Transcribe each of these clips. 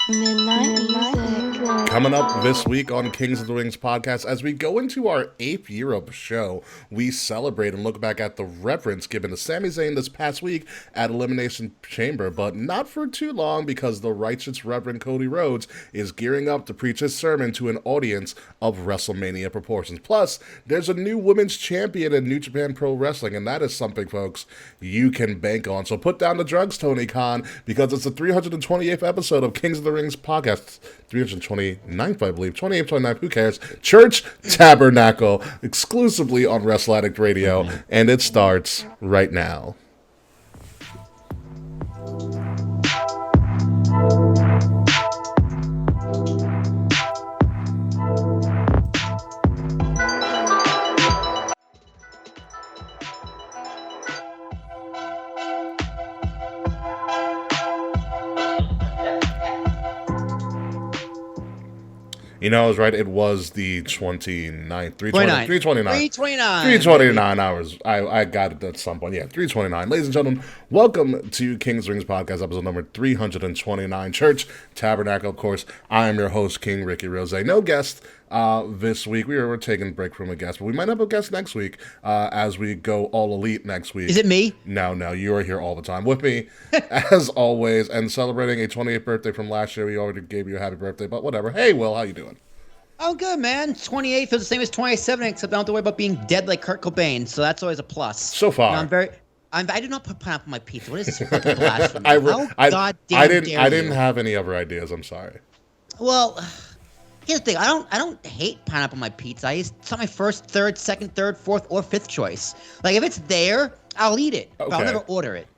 Midnight Music. Coming up this week on Kings of the Rings podcast, as we go into our 8th year of the show, we celebrate and look back at the reverence given to Sami Zayn this past week at Elimination Chamber, but not for too long because the righteous Reverend Cody Rhodes is gearing up to preach his sermon to an audience of WrestleMania proportions. Plus, there's a new women's champion in New Japan Pro Wrestling, and that is something, folks, you can bank on. So put down the drugs, Tony Khan, because it's the 328th episode of Kings of the Rings podcast. 329th, I believe. 28th, 29th, who cares? Church Tabernacle, exclusively on Wrestle Addict Radio, and it starts right now. You know, I was right. It was the 29th. 329 hours. I got it at some point. Yeah, 329. Ladies and gentlemen, welcome to King's Rings Podcast, episode number 329. Church Tabernacle, of course. I am your host, King Ricky Rose. No guest this week. We're taking a break from a guest, but we might have a guest next week as we go all elite next week. Is it me? No, you are here all the time with me, as always, and celebrating a 28th birthday from last year. We already gave you a happy birthday, but whatever. Hey, Will, how you doing? Oh, good, man. 28 feels the same as 27, except I don't have to worry about being dead like Kurt Cobain, so that's always a plus. So far. You know, I did not put pineapple on my pizza. What is this fucking blasphemy? I didn't have any other ideas. I'm sorry. Well, here's the thing. I don't hate pineapple on my pizza. It's not my first, third, second, third, fourth, or fifth choice. Like, if it's there, I'll eat it, but I'll never order it.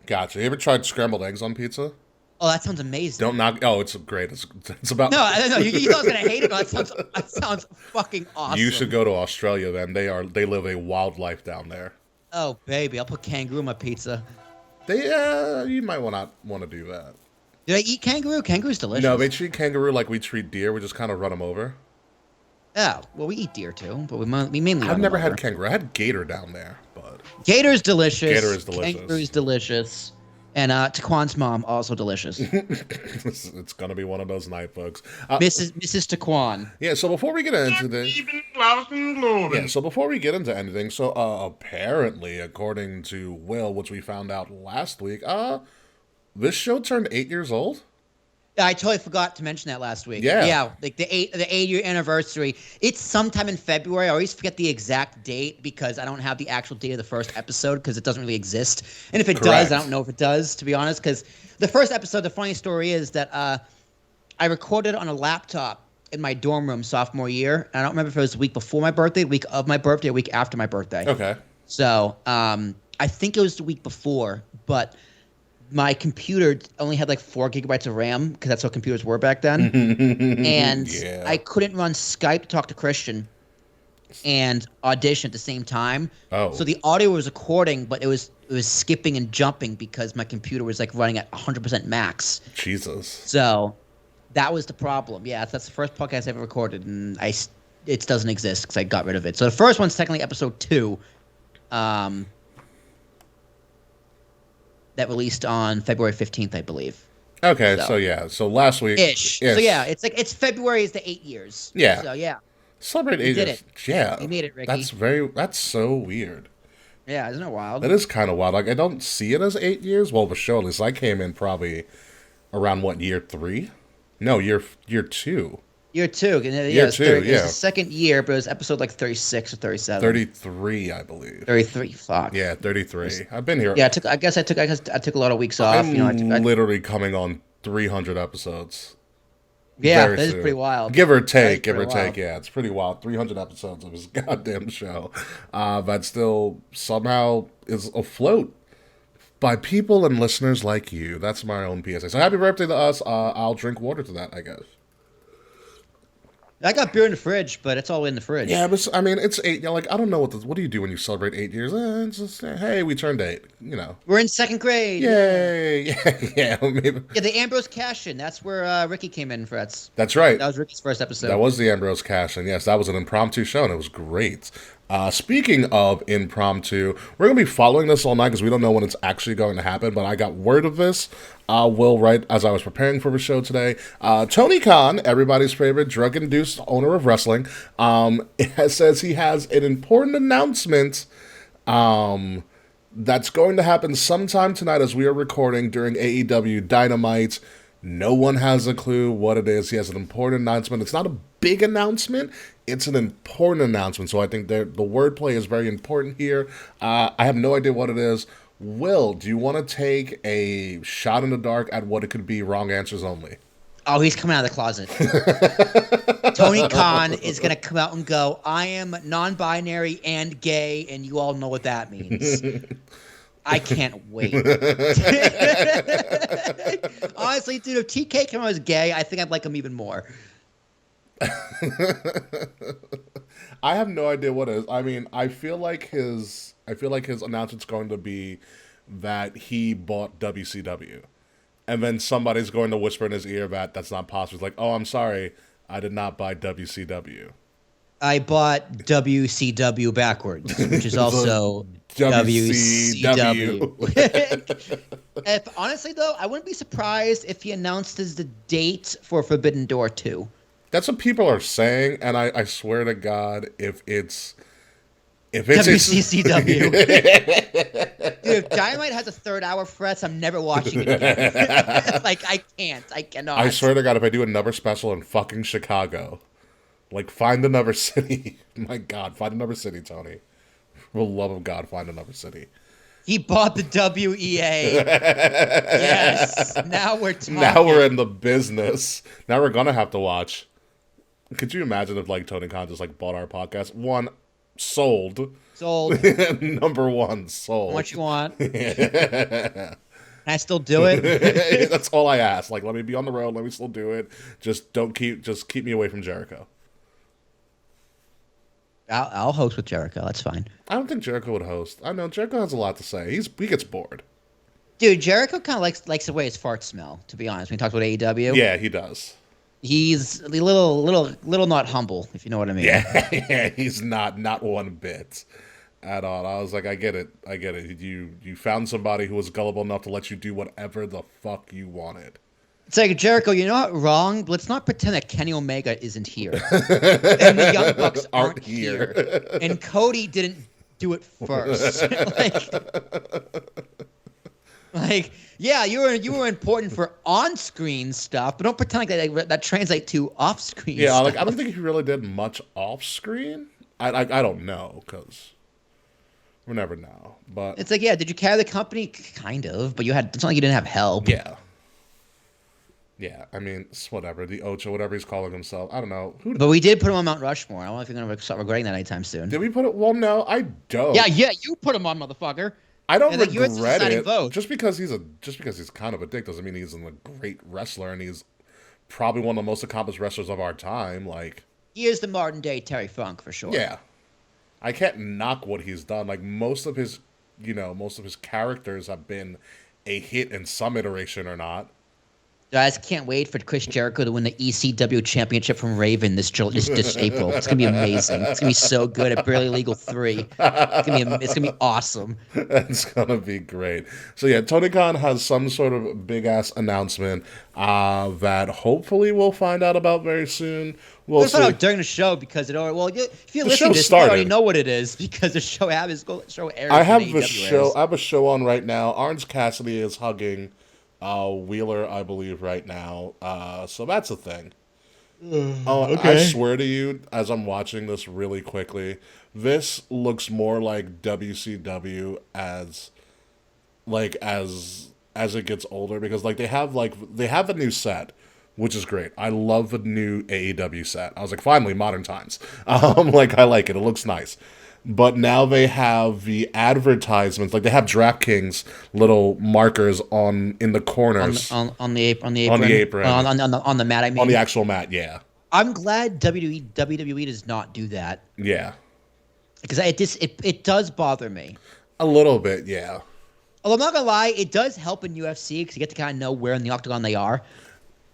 Gotcha. You ever tried scrambled eggs on pizza? Oh, that sounds amazing. Don't knock. Oh, it's great. It's about. No, you thought I was gonna hate it. But that sounds fucking awesome. You should go to Australia then. They live a wild life down there. Oh, baby, I'll put kangaroo on my pizza. You might want to do that. Did I eat kangaroo? Kangaroo's delicious. No, they treat kangaroo like we treat deer. We just kind of run them over. Oh, well, we eat deer too, but we mainly. I've never had kangaroo. I had gator down there, but gator's delicious. Gator is delicious. Kangaroo's delicious. And Taquan's mom, also delicious. It's going to be one of those nights, folks. Mrs. Taquan. Yeah, so before we get into anything, so apparently, according to Will, which we found out last week, this show turned 8 years old? I totally forgot to mention that last week. Yeah, like the 8-year anniversary. It's sometime in February. I always forget the exact date because I don't have the actual date of the first episode because it doesn't really exist. And if it does, I don't know if it does, to be honest. Because the first episode, the funny story is that I recorded on a laptop in my dorm room sophomore year. I don't remember if it was the week before my birthday, week of my birthday, or week after my birthday. Okay. So I think it was the week before, but my computer only had like 4 gigabytes of RAM because that's how computers were back then. And I couldn't run Skype to talk to Christian and audition at the same time. Oh. So the audio was recording, but it was skipping and jumping because my computer was like running at 100% max. Jesus. So that was the problem. Yeah, that's the first podcast I ever recorded, and it doesn't exist because I got rid of it. So the first one's technically episode 2. That released on February 15th, I believe. Okay, so last week. Ish. So yeah, it's February is the 8 years. Yeah. So yeah. Celebrate 8 years. Yeah. You made it, Ricky. That's so weird. Yeah, isn't it wild? That is kind of wild. Like, I don't see it as 8 years. Well, for sure, at least I came in probably around, year 3? No, year 2. Year 2. Year 2, It was the second year, but it was episode like 36 or 37. 33, I believe. 33, fuck. Yeah, 33. I've been here. Yeah, I guess I took a lot of weeks off. I'm literally coming on 300 episodes. Yeah, that is pretty wild. Give or take, yeah, it's pretty wild. 300 episodes of this goddamn show. That still somehow is afloat by people and listeners like you. That's my own PSA. So happy birthday to us. I'll drink water to that, I guess. I got beer in the fridge, but it's all in the fridge. Yeah, but I mean, it's 8. Like, I don't know what do you do when you celebrate 8 years? It's just, hey, we turned 8. We're in second grade. Yay! Yeah. Maybe. Yeah, the Ambrose cash-in. That's where Ricky came in for that. That's right. That was Ricky's first episode. That was the Ambrose cash-in. Yes, that was an impromptu show, and it was great. Speaking of impromptu, we're going to be following this all night because we don't know when it's actually going to happen, but I got word of this. Will, right as I was preparing for the show today, Tony Khan, everybody's favorite drug-induced owner of wrestling, says he has an important announcement that's going to happen sometime tonight as we are recording during AEW Dynamite. No one has a clue what it is. He has an important announcement. It's not a big announcement. It's an important announcement. So I think the wordplay is very important here. I have no idea what it is. Will, do you want to take a shot in the dark at what it could be? Wrong answers only. Oh, he's coming out of the closet. Tony Khan is going to come out and go, I am non-binary and gay, and you all know what that means. I can't wait. Honestly, dude, if TK came out as gay, I think I'd like him even more. I have no idea what it is. I mean, I feel like his announcement's going to be that he bought WCW. And then somebody's going to whisper in his ear that that's not possible. It's like, oh, I'm sorry, I did not buy WCW. I bought WCW backwards, which is also WCW. Honestly, though, I wouldn't be surprised if he announced as the date for Forbidden Door 2. That's what people are saying, and I swear to God, if it's WCCW. Dude, if Dynamite has a third-hour press, I'm never watching it again. Like, I cannot. I swear to God, if I do another special in fucking Chicago, like, find another city. My God, find another city, Tony. For the love of God, find another city. He bought the WEA. Yes. Now we're talking. Now we're in the business. Now we're gonna have to watch. Could you imagine if, like, Tony Khan just, like, bought our podcast? One, sold. Number one, sold. What you want? Can I still do it? That's all I ask. Like, let me be on the road. Let me still do it. Just keep me away from Jericho. I'll host with Jericho. That's fine. I don't think Jericho would host. I know Jericho has a lot to say. He gets bored. Dude, Jericho kind of likes the way his farts smell. To be honest, when he talks about AEW. Yeah, he does. He's a little not humble, if you know what I mean. Yeah, he's not one bit at all. I was like, I get it. You found somebody who was gullible enough to let you do whatever the fuck you wanted. It's like, Jericho, you're not wrong, but let's not pretend that Kenny Omega isn't here. And the Young Bucks aren't here. And Cody didn't do it first. like, yeah, you were important for on-screen stuff, but don't pretend like that translates to off-screen stuff. Like, I don't think he really did much off-screen. I don't know, because we'll never know. But it's like, yeah, did you carry the company? Kind of, but it's not like you didn't have help. Yeah, I mean, it's whatever. The Ocho, whatever he's calling himself. I don't know. But we did put him on Mount Rushmore. I don't know if you're going to start regretting that anytime soon. Did we put it? Well, no, I don't. Yeah, you put him on, motherfucker. I don't regret it. Vote. Just because he's kind of a dick doesn't mean he's a great wrestler, and he's probably one of the most accomplished wrestlers of our time. Like, he is the modern day Terry Funk for sure. Yeah, I can't knock what he's done. Like, most of his characters have been a hit in some iteration or not. Guys, can't wait for Chris Jericho to win the ECW championship from Raven this April. It's gonna be amazing. It's gonna be so good at Barely Legal 3. It's gonna be awesome. It's gonna be great. So yeah, Tony Khan has some sort of big ass announcement that hopefully we'll find out about very soon. We'll find out during the show because if you're listening to this, you already know what it is because the show airs. I have a show on right now. Orange Cassidy is hugging Wheeler, I believe, right now. So that's a thing. Okay. I swear to you, as I'm watching this really quickly, this looks more like WCW as it gets older, because they have a new set, which is great. I love the new AEW set. I was like, finally, modern times. I like it. It looks nice. But now they have the advertisements, they have DraftKings little markers in the corners on the apron on the mat. I mean, on the actual mat. Yeah, I'm glad WWE does not do that. Yeah, because it does bother me a little bit. Yeah, although I'm not gonna lie, it does help in UFC because you get to kind of know where in the octagon they are.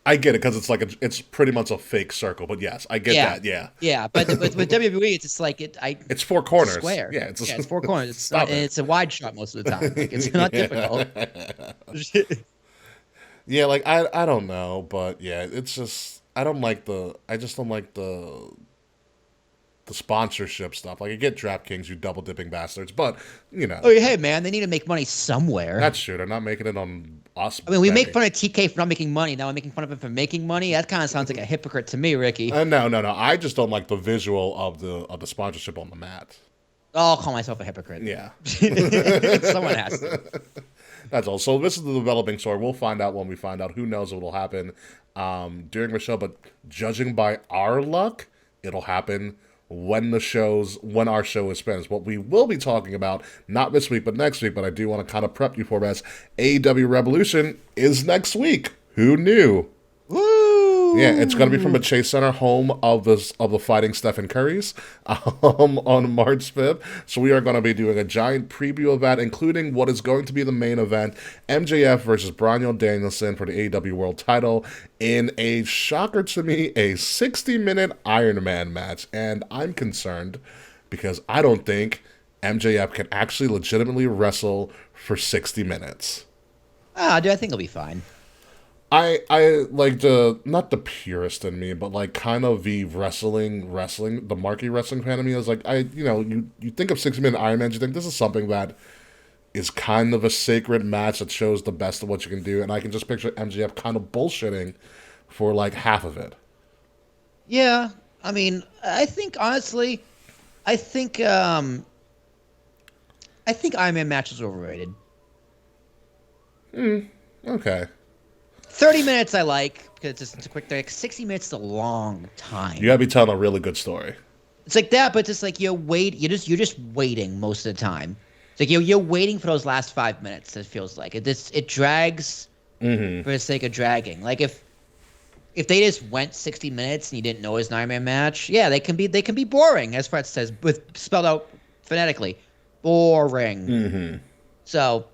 I get it because it's like it's pretty much a fake circle, but yes, I get that. Yeah, yeah. But with WWE, it's just like it's four corners. It's square. Yeah, It's four corners. It's Stop not, and it. it's a wide shot most of the time. Like, it's not difficult. Yeah, like I don't know, but yeah, it's just I just don't like the sponsorship stuff. Like I get DraftKings, you double dipping bastards, but you know. Oh, hey man, they need to make money somewhere. That's true. They're not making it on us. I mean, we make fun of TK for not making money. Now I'm making fun of him for making money. That kind of sounds like a hypocrite to me, Ricky. No. I just don't like the visual of the sponsorship on the mat. I'll call myself a hypocrite. Yeah. Someone has to. That's all. So this is the developing story. We'll find out when we find out. Who knows what will happen during the show, but judging by our luck, it'll happen when our show is finished. What we will be talking about, not this week, but next week, but I do want to kind of prep you for this. AEW Revolution is next week. Who knew? Woo! Yeah, it's going to be from the Chase Center, home of the Fighting Stephen Currys, on March 5th. So we are going to be doing a giant preview of that, including what is going to be the main event, MJF versus Bryan Danielson for the AEW World Title, in a shocker to me, a 60-minute Iron Man match. And I'm concerned because I don't think MJF can actually legitimately wrestle for 60 minutes. Dude, I think it'll be fine. I like not the purist in me, but like kind of the wrestling, the marquee wrestling fan of me is like, you think of 60-minute Iron Man, you think this is something that is kind of a sacred match that shows the best of what you can do, and I can just picture MJF kind of bullshitting for like half of it. Yeah, I mean, I think honestly, I think Iron Man matches are overrated. Okay. 30 minutes I like because it's a quick thing. 60 minutes is a long time. You gotta be telling a really good story. It's like that, but just like you're just waiting most of the time. It's like you're waiting for those last 5 minutes. It feels like it drags for the sake of dragging. Like if they just went 60 minutes and you didn't know it was an Iron Man match, yeah, they can be boring, as Fred says, with spelled out phonetically, boring. So.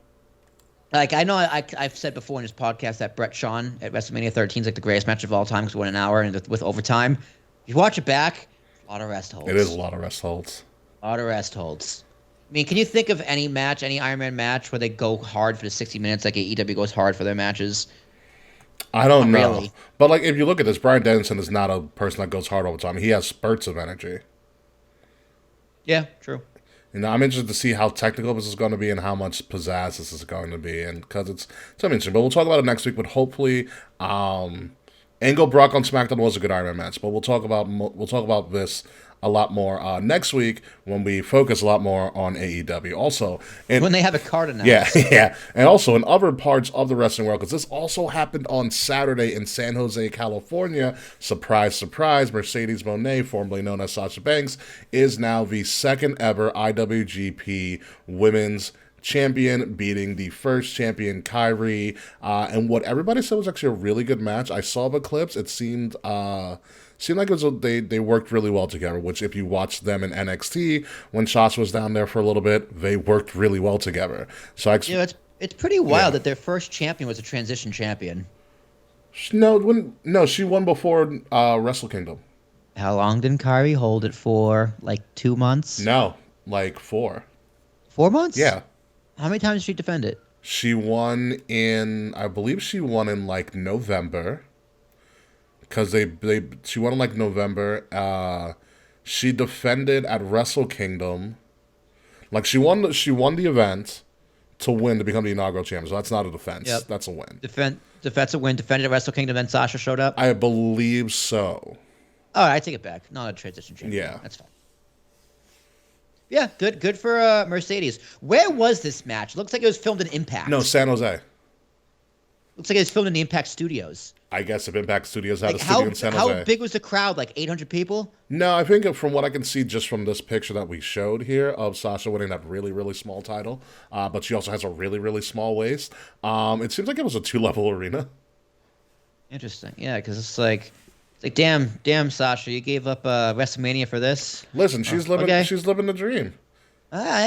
Like, I know I've said before in this podcast that Brett Shawn at WrestleMania 13 is like the greatest match of all time because it went an hour and with overtime. If you watch it back, a lot of rest holds. It is a lot of rest holds. A lot of rest holds. I mean, can you think of any match, any Iron Man match where they go hard for the 60 minutes like AEW goes hard for their matches? I don't know. Really. But, like, if you look at this, Bryan Danielson is not a person that goes hard all the time. He has spurts of energy. Yeah, true. I'm interested to see how technical this is going to be and how much pizzazz this is going to be, and because it's interesting. But we'll talk about it next week. But hopefully, Angle Brock on SmackDown was a good Iron Man match. But we'll talk about this a lot more next week when we focus a lot more on AEW. Also, when they have a card announced. Yeah, and also in other parts of the wrestling world, because this also happened on Saturday in San Jose, California. Surprise, surprise! Mercedes Moné, formerly known as Sasha Banks, is now the second ever IWGP Women's Champion, beating the first champion Kyrie. And what everybody said was actually a really good match. I saw the clips. It seemed like it was they worked really well together, which if you watch them in NXT, when Sasha was down there for a little bit, they worked really well together. So it's pretty wild that their first champion was a transition champion. No, she won before Wrestle Kingdom. How long did Kyrie hold it for? Like 2 months? No, like 4. 4 months? Yeah. How many times did she defend it? I believe she won in like November. Because she won in like November. She defended at Wrestle Kingdom. Like she won the event to win to become the inaugural champion. So that's not a defense. Yep. That's a win. Defense a win. Defended at Wrestle Kingdom, then Sasha showed up. I believe so. All right, I take it back. Not a transition champion. Yeah, that's fine. Yeah, good for Mercedes. Where was this match? Looks like it was filmed in Impact. No, San Jose. Looks like it was filmed in the Impact Studios. I guess if Impact Studios had a studio in San Jose. How big was the crowd? Like 800 people? No, I think from what I can see just from this picture that we showed here of Sasha winning that really, really small title, but she also has a really, really small waist. It seems like it was a 2-level arena. Interesting. Yeah, because it's like, damn, Sasha, you gave up WrestleMania for this? Listen, she's living the dream.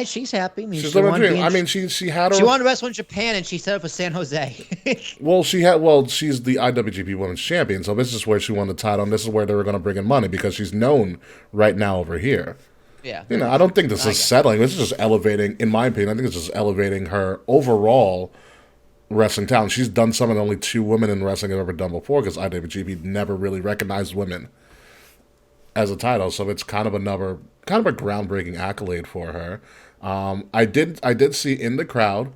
She's happy. I mean, She's she living a wanted to dream. be I in, mean, she had she her. wanted to wrestle in Japan, and she set up for San Jose. She's the IWGP Women's Champion, so this is where she won the title, and this is where they were going to bring in money because she's known right now over here. Yeah, You know, very I don't true. think this I is get it. settling. This is just elevating, in my opinion, I think it's just elevating her overall wrestling talent. She's done something that only two women in wrestling have ever done before because IWGP never really recognized women as a title, so it's kind of a groundbreaking accolade for her. I did see in the crowd,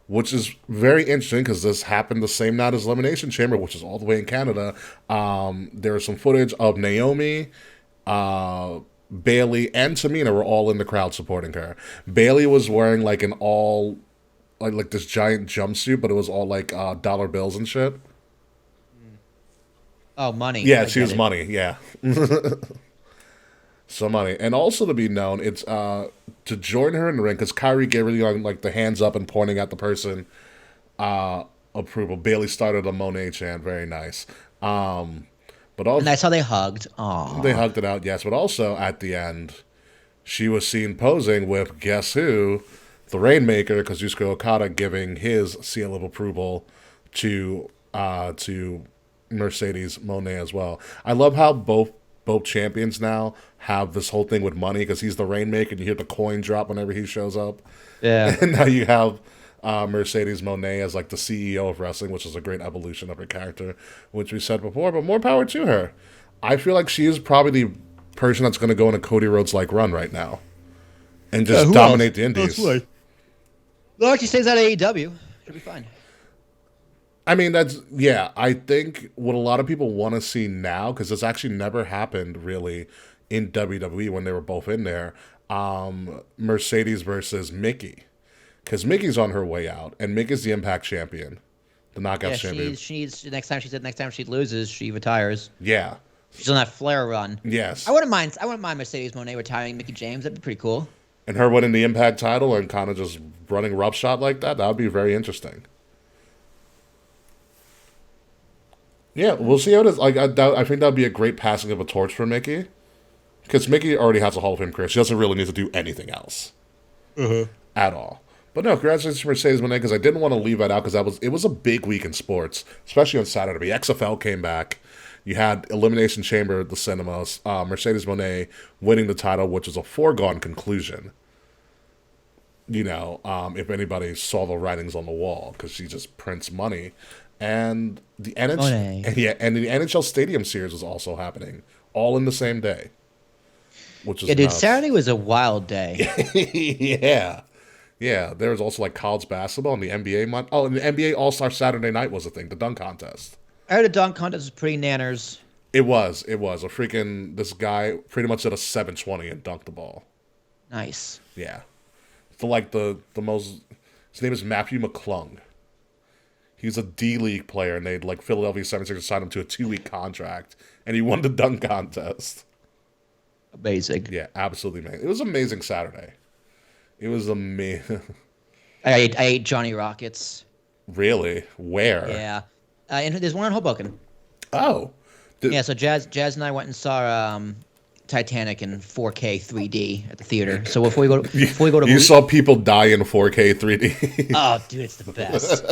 which is very interesting because this happened the same night as Elimination Chamber, which is all the way in Canada. There was some footage of Naomi, Bailey, and Tamina were all in the crowd supporting her. Bailey was wearing like an all like this giant jumpsuit, but it was all like dollar bills and shit. Oh, money. Yeah, I she get was it. money. Yeah, so money, and also to be known, it's to join her in the ring because Kyrie gave her like the hands up and pointing at the person approval. Bailey started a Monet chant, very nice. But And also that's how they hugged. they Aw. hugged it out, yes. But also at the end, she was seen posing with guess who, the Rainmaker, Kazuchika Okada, giving his seal of approval to Mercedes Monet as well. I love how both champions now have this whole thing with money because he's the Rainmaker and you hear the coin drop whenever he shows up. Yeah. And now you have Mercedes Monet as like the CEO of wrestling, which is a great evolution of her character, which we said before. But more power to her. I feel like she is probably the person that's going to go in a Cody Rhodes like run right now and just dominate the Indies. Look, she stays out of AEW. She'll be fine. I mean, that's, yeah, I think what a lot of people want to see now, because this actually never happened really in WWE when they were both in there, Mercedes versus Mickey. Because Mickey's on her way out, and Mickey's the Impact champion, the Knockouts Yeah, champion. she needs next time she loses, she retires. Yeah. She's on that Flair run. Yes. I wouldn't mind Mercedes Monet retiring Mickey James. That'd be pretty cool. And her winning the Impact title and kind of just running roughshod like that would be very interesting. Yeah, we'll see how it is. Like, I think that would be a great passing of a torch for Mickey. Because Mickey already has a Hall of Fame career. She doesn't really need to do anything else. At all. But no, congratulations to Mercedes Moné, because I didn't want to leave that out, because it was a big week in sports, especially on Saturday. XFL came back. You had Elimination Chamber at the cinemas. Mercedes Moné winning the title, which is a foregone conclusion. You know, if anybody saw the writings on the wall, because she just prints money. And the Monet. and the NHL Stadium Series was also happening, all in the same day, which is Yeah, dude, nuts. Saturday was a wild day. Yeah. Yeah, there was also like college basketball and the NBA month. Oh, and the NBA All-Star Saturday night was a thing, the dunk contest. I heard the dunk contest was pretty nanners. It was. A freaking, this guy pretty much did a 720 and dunked the ball. Nice. Yeah. For like the most, his name is Matthew McClung. He's a D-League player, and they'd like Philadelphia 76ers signed him to a 2-week contract, and he won the dunk contest. Amazing. Yeah, absolutely amazing. It was an amazing Saturday. It was amazing. I ate Johnny Rockets. Really? Where? Yeah. And there's one in Hoboken. Oh. Yeah, so Jazz and I went and saw Titanic in 4K 3D at the theater. So before we go to You saw people die in 4K 3D. Oh, dude, it's the best.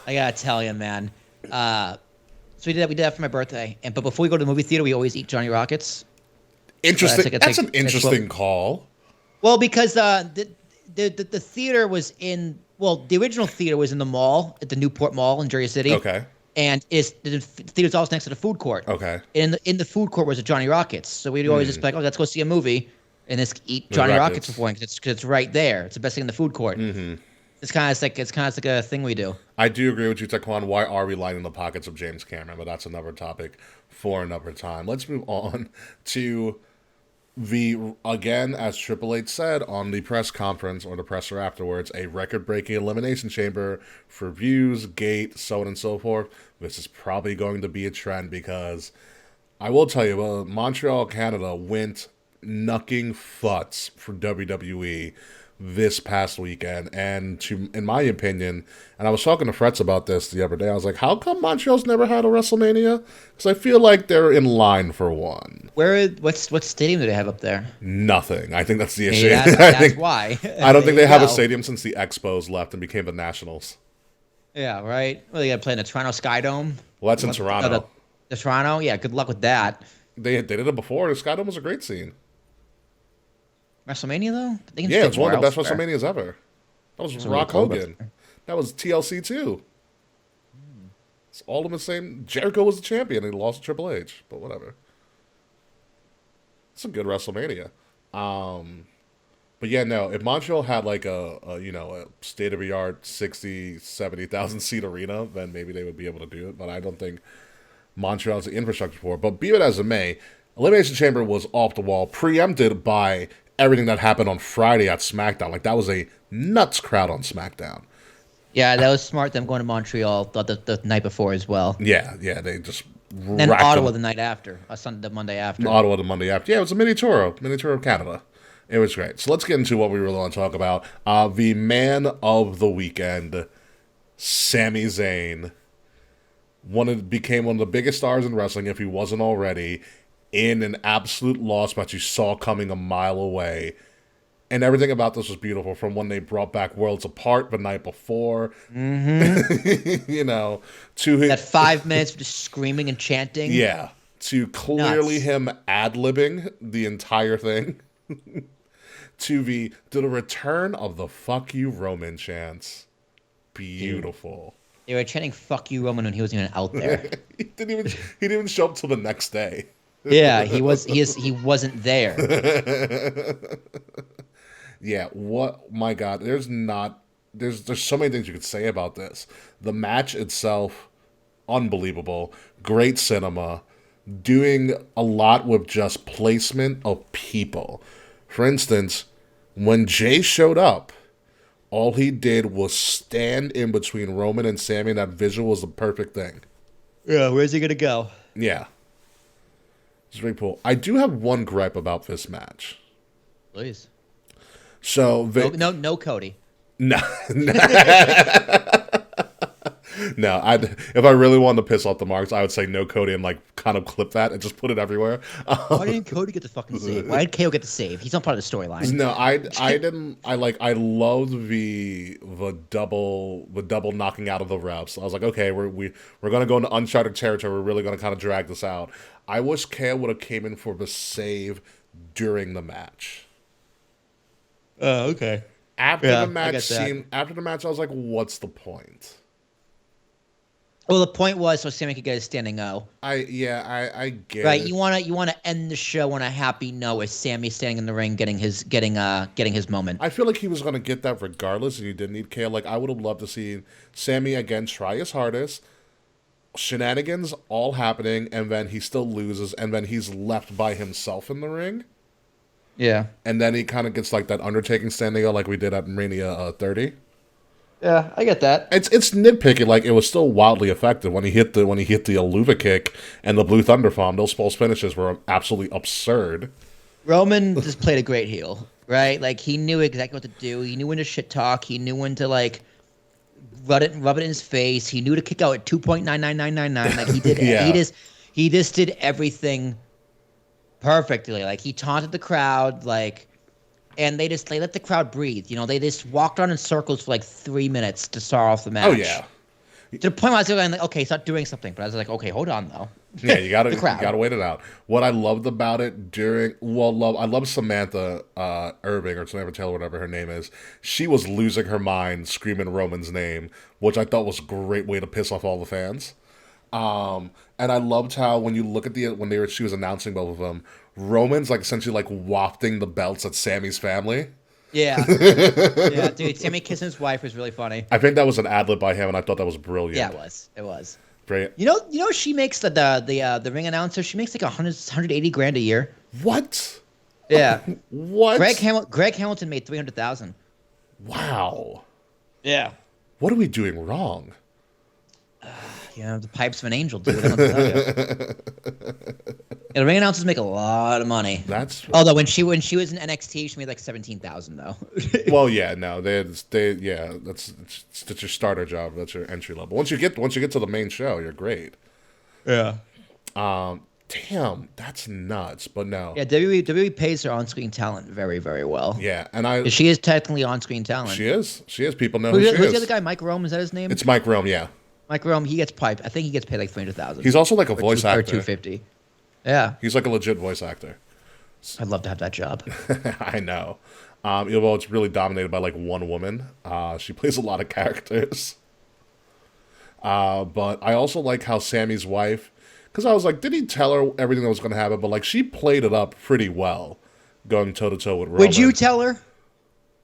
I gotta tell you, man. So we did that for my birthday. But before we go to the movie theater, we always eat Johnny Rockets. Interesting. So That's an interesting call. Well, because the theater was in, the original theater was in the mall at the Newport Mall in Jersey City. Okay. And the theater's also next to the food court. Okay. And in the food court was a Johnny Rockets. So we'd always just be like, oh, let's go see a movie and let's eat Johnny Rockets before, because it's right there. It's the best thing in the food court. Mm-hmm. It's kind of like a thing we do. I do agree with you, Taquan. Why are we lining the pockets of James Cameron? But that's another topic for another time. Let's move on to again, as Triple H said on the press conference or the presser afterwards, a record-breaking Elimination Chamber for views, gate, so on and so forth. This is probably going to be a trend because I will tell you, Montreal, Canada went knucking futz for WWE this past weekend. And in my opinion, and I was talking to Fretz about this the other day, I was like, how come Montreal's never had a WrestleMania? Because I feel like they're in line for one. What stadium do they have up there? Nothing. I think that's the issue. Yeah, that's why. I don't think they have a stadium since the Expos left and became the Nationals. Yeah, right. Well, they got to play in the Toronto Sky Dome. Well, that's in Toronto. The Toronto? Yeah, good luck with that. They did it before. The Sky Dome was a great scene. WrestleMania, though? Yeah, it's one of the best WrestleManias ever. That was Rock Hogan. That was TLC, too. It's all in the same. Jericho was the champion and he lost to Triple H, but whatever. It's a good WrestleMania. But yeah, no, if Montreal had like a state-of-the-art 60, 70,000 seat arena, then maybe they would be able to do it, but I don't think Montreal has the infrastructure for it. But be it as it may, Elimination Chamber was off the wall, preempted by everything that happened on Friday at SmackDown. Like, that was a nuts crowd on SmackDown. Yeah, that was smart, them going to Montreal the night before as well. Yeah, they just and then Ottawa the night after, the Monday after. Ottawa the Monday after. Yeah, it was a mini tour of Canada. It was great. So let's get into what we really want to talk about. The man of the weekend, Sami Zayn, became one of the biggest stars in wrestling, if he wasn't already, in an absolute loss match you saw coming a mile away. And everything about this was beautiful, from when they brought back Worlds Apart the night before, to that 5 minutes of just screaming and chanting. Yeah, to clearly him ad-libbing the entire thing. to the return of the "fuck you Roman" chants. Beautiful. They were chanting "fuck you Roman" when he wasn't even out there. He didn't even show up till the next day. Yeah, he wasn't there. Yeah, my God, there's so many things you could say about this. The match itself, unbelievable. Great cinema. Doing a lot with just placement of people. For instance, when Jay showed up, all he did was stand in between Roman and Sami, and that visual was the perfect thing. Yeah, where's he going to go? Yeah. It's very cool. I do have one gripe about this match. Please. So no Cody. No. No, if I really wanted to piss off the marks, I would say no Cody and kind of clip that and just put it everywhere. Why didn't Cody get the fucking save? Why did KO get the save? He's not part of the storyline. No, I didn't. I loved the double knocking out of the refs. I was like, okay, we're gonna go into uncharted territory. We're really gonna kind of drag this out. I wish KO would have came in for the save during the match. Oh, okay. After the match, I was like, what's the point? Well, the point was so Sami could get a standing O. I get right. it. You wanna end the show on a happy note with Sami standing in the ring getting his moment. I feel like he was gonna get that regardless, and you didn't need KO. Like, I would have loved to see Sami again try his hardest, shenanigans all happening, and then he still loses, and then he's left by himself in the ring. Yeah. And then he kind of gets like that Undertaking standing O, like we did at Mania 30. Yeah, I get that. It's nitpicky. Like, it was still wildly effective when he hit the Aluva kick and the Blue Thunder Bomb. Those false finishes were absolutely absurd. Roman just played a great heel, right? Like, he knew exactly what to do. He knew when to shit talk. He knew when to rub it in his face. He knew to kick out at 2.99999. Like, he did. Yeah. He just did everything perfectly. Like, he taunted the crowd. And they let the crowd breathe. They just walked around in circles for 3 minutes to start off the match. Oh, yeah. To the point where I was like, okay, start doing something. But I was like, okay, hold on, though. Yeah, you gotta wait it out. What I loved about it I love Samantha Irving, or Samantha Taylor, whatever her name is. She was losing her mind screaming Roman's name, which I thought was a great way to piss off all the fans. And I loved how when you look at she was announcing both of them, Roman's essentially wafting the belts at Sami's family. Yeah. Yeah, dude, Sami kissing his wife was really funny. I think that was an ad lib by him, and I thought that was brilliant. Yeah, it was. Brilliant. You know she makes the ring announcer, she makes 180 grand a year. What? Yeah. What? Greg Hamilton made 300,000. Wow. Yeah. What are we doing wrong? The pipes of an angel, dude. I don't know what to tell you. Yeah, the ring announcers make a lot of money. Although when she was in NXT, she made like 17,000 though. Well, yeah, no, that's your starter job. That's your entry level. Once you get to the main show, you're great. Yeah. Damn, that's nuts. But no. Yeah, WWE pays her on-screen talent very, very well. Yeah, and she is technically on-screen talent. She is. People know who she is. Who's the other guy? Mike Rome, is that his name? It's Mike Rome, yeah. Mike Rome, he gets paid. I think he gets paid like 300,000. He's also like a voice actor. Or 250. Yeah. He's like a legit voice actor. I'd love to have that job. I know. Well, it's really dominated by like one woman. She plays a lot of characters. But I also like how Sammy's wife, because I was like, did he tell her everything that was going to happen? But like, she played it up pretty well, going toe to toe with Roman. Would you tell her?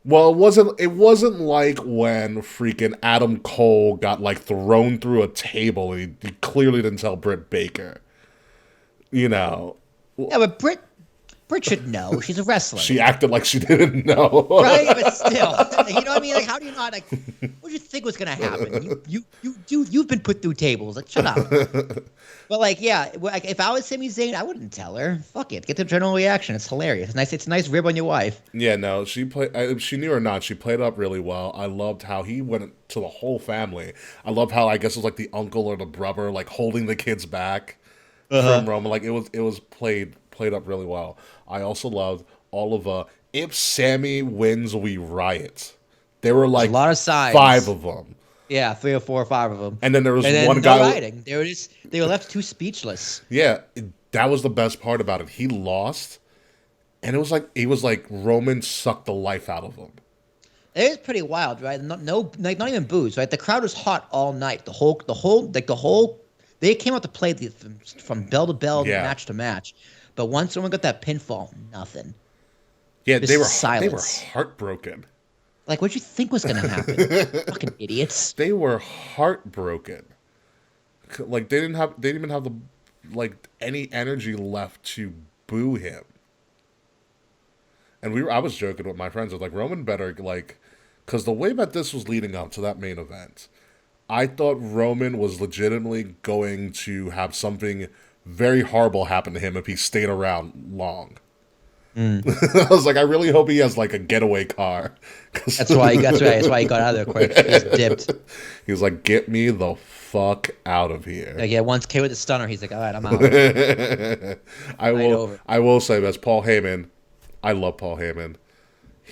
Well, it wasn't like when freaking Adam Cole got like thrown through a table and he clearly didn't tell Britt Baker. You know. Yeah, but Britt should know. She's a wrestler. She acted like she didn't know. Right, but still, you know what I mean? Like, how do you not like? What do you think was gonna happen? You've been put through tables. Like, shut up. But like, yeah, like if I was Sami Zayn, I wouldn't tell her. Fuck it, get the general reaction. It's hilarious. It's a nice rib on your wife. Yeah, no, she knew or not, she played it up really well. I loved how he went to the whole family. I loved how I guess it was like the uncle or the brother like holding the kids back from Roman. Like it was played up really well. I also loved all of if Sammy wins, we riot. There were like a lot of sides. 5 of them. Yeah, 3 or 4 or 5 of them. And then there was one guy. Rioting. They were left too speechless. Yeah, that was the best part about it. He lost, and it was like Roman sucked the life out of him. It is pretty wild, right? Not even booze, right? The crowd was hot all night. The whole. They came out to play from bell to bell, match to match. But once someone got that pinfall, nothing. Yeah, they were heartbroken. Like, what'd you think was gonna happen? Fucking idiots. They were heartbroken. Like they didn't even have the any energy left to boo him. And I was joking with my friends. I was like, Roman better because the way that this was leading up to that main event, I thought Roman was legitimately going to have something very horrible happen to him if he stayed around long. I was like, I really hope he has like a getaway car. That's why he got out of there quick. He just dipped. He was like, get me the fuck out of here. Like, yeah, once K with the stunner, he's like, all right, I'm out. I will say this, Paul Heyman. I love Paul Heyman.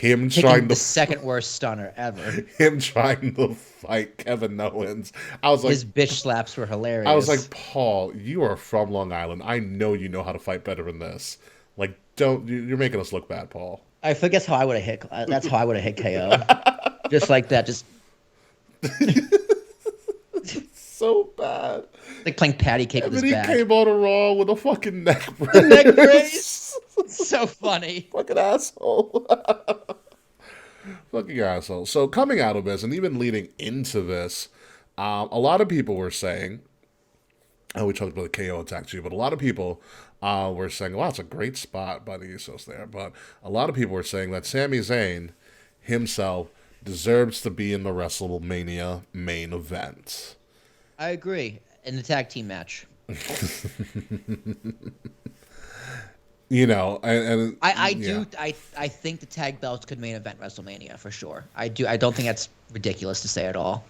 The second worst stunner ever. Him trying to fight Kevin Owens. I was like, his bitch slaps were hilarious. I was like, Paul, you are from Long Island. I know you know how to fight better than this. Like, you're making us look bad, Paul. I forget how I would have hit. That's how I would have hit KO. Just like that. Just so bad. Like playing patty cake with his back. And then he came on a Raw with a fucking neck brace. The neck brace. So funny. Fucking asshole. Fucking asshole. So coming out of this, and even leading into this, a lot of people were saying, and we talked about the KO attack too, but a lot of people were saying, wow, it's a great spot by the Usos there. But a lot of people were saying that Sami Zayn himself deserves to be in the WrestleMania main event. I agree. In the tag team match. You know, and I think the tag belts could main event WrestleMania for sure. I do. I don't think that's ridiculous to say at all.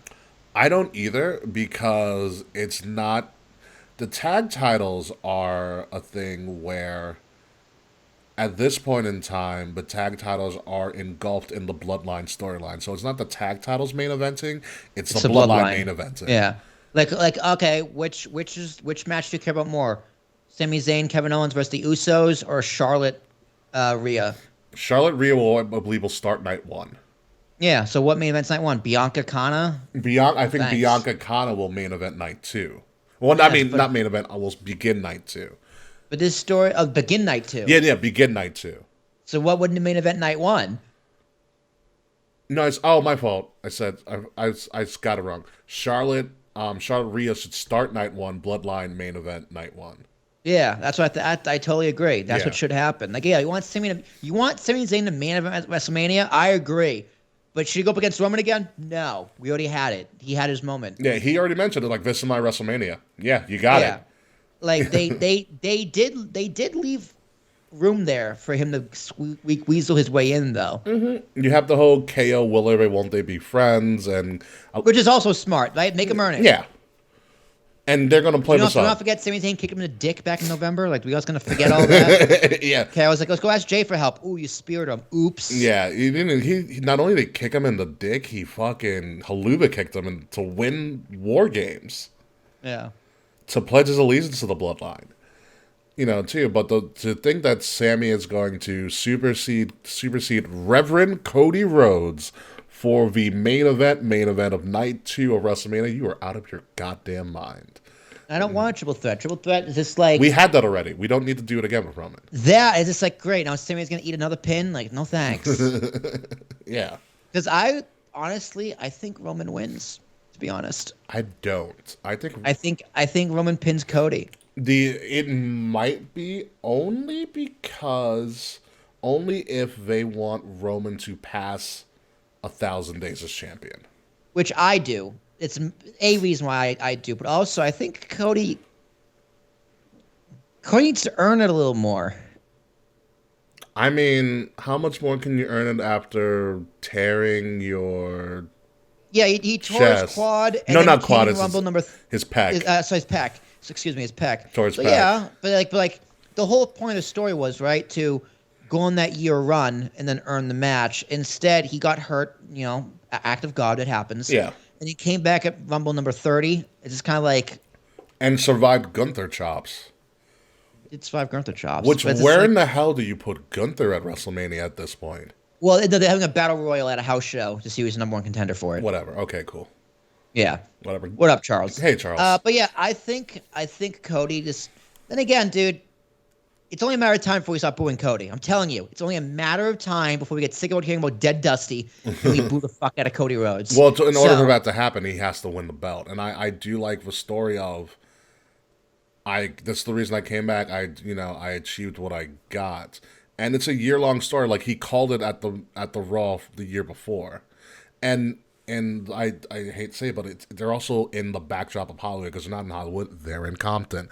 I don't either, because it's not. The tag titles are a thing where, at this point in time, the tag titles are engulfed in the Bloodline storyline. So it's not the tag titles main eventing; it's the Bloodline main eventing. Yeah, like okay, which match do you care about more? Sami Zayn, Kevin Owens versus the Usos, or Charlotte, Rhea? Charlotte Rhea I believe will start night 1. Yeah. So what main event's night 1? Bianca Kana. I think Bianca Kana will main event night 2. Well, yes, not main event. I will begin night 2. But this story of begin night 2. Yeah, begin night 2. So what would the main event night 1? No, it's my fault. I said I got it wrong. Charlotte Rhea should start night 1. Bloodline main event night 1. Yeah, that's what I totally agree. That's what should happen. Like, yeah, you want Sami Zayn to main event WrestleMania? I agree. But should he go up against Roman again? No. We already had it. He had his moment. Yeah, he already mentioned it. Like, this is my WrestleMania. Yeah, you got it. Like they did leave room there for him to weasel his way in, though. You have the whole KO, will they, won't they be friends? And Which is also smart, right? Make him earn it. yeah. And they're going to play this Do up. not forget Sami Zayn kicked him in the dick back in November. Like, we guys going to forget all that? Yeah. Okay, I was like, let's go ask Jay for help. Ooh, you speared him. Oops. Yeah, he not only did he kick him in the dick, he fucking haluva kicked him to win War Games. Yeah. To pledge his allegiance to the Bloodline. Too. But to think that Sammy is going to supersede Reverend Cody Rhodes for the main event of Night 2 of WrestleMania, you are out of your goddamn mind. I don't want a triple threat. Triple threat is just like... We had that already. We don't need to do it again with Roman. That is just like, great. Now Sammy's going to eat another pin? Like, no thanks. Yeah. Because honestly, I think Roman wins, to be honest. I don't. I think Roman pins Cody. It might be only if they want Roman to pass 1,000 days as champion. Which I do. It's a reason why I do. But also, I think Cody needs to earn it a little more. I mean, how much more can you earn it after tearing your... Yeah, he tore chest. his quad. And No, then not he quad. came in Rumble His pec. His pec. Excuse me, his pec. Tore his so pec. Yeah, but like the whole point of the story was, right, to go on that year run and then earn the match. Instead, he got hurt, act of God, it happens. Yeah. And he came back at Rumble number 30. It's just kind of like... And survived Gunther chops. It's 5 Gunther chops. Where in the hell do you put Gunther at WrestleMania at this point? Well, they're having a battle royal at a house show to see who's the number one contender for it. Whatever. Okay, cool. Yeah. Whatever. What up, Charles? Hey, Charles. But yeah, I think Cody just... Then again, dude, it's only a matter of time before we stop booing Cody. I'm telling you. It's only a matter of time before we get sick of hearing about Dead Dusty and we boo the fuck out of Cody Rhodes. Well, in order for that to happen, he has to win the belt. And I do like the story of... That's the reason I came back. I achieved what I got. And it's a year-long story. Like, he called it at the Raw the year before. And I hate to say it, but they're also in the backdrop of Hollywood, because they're not in Hollywood, they're in Compton.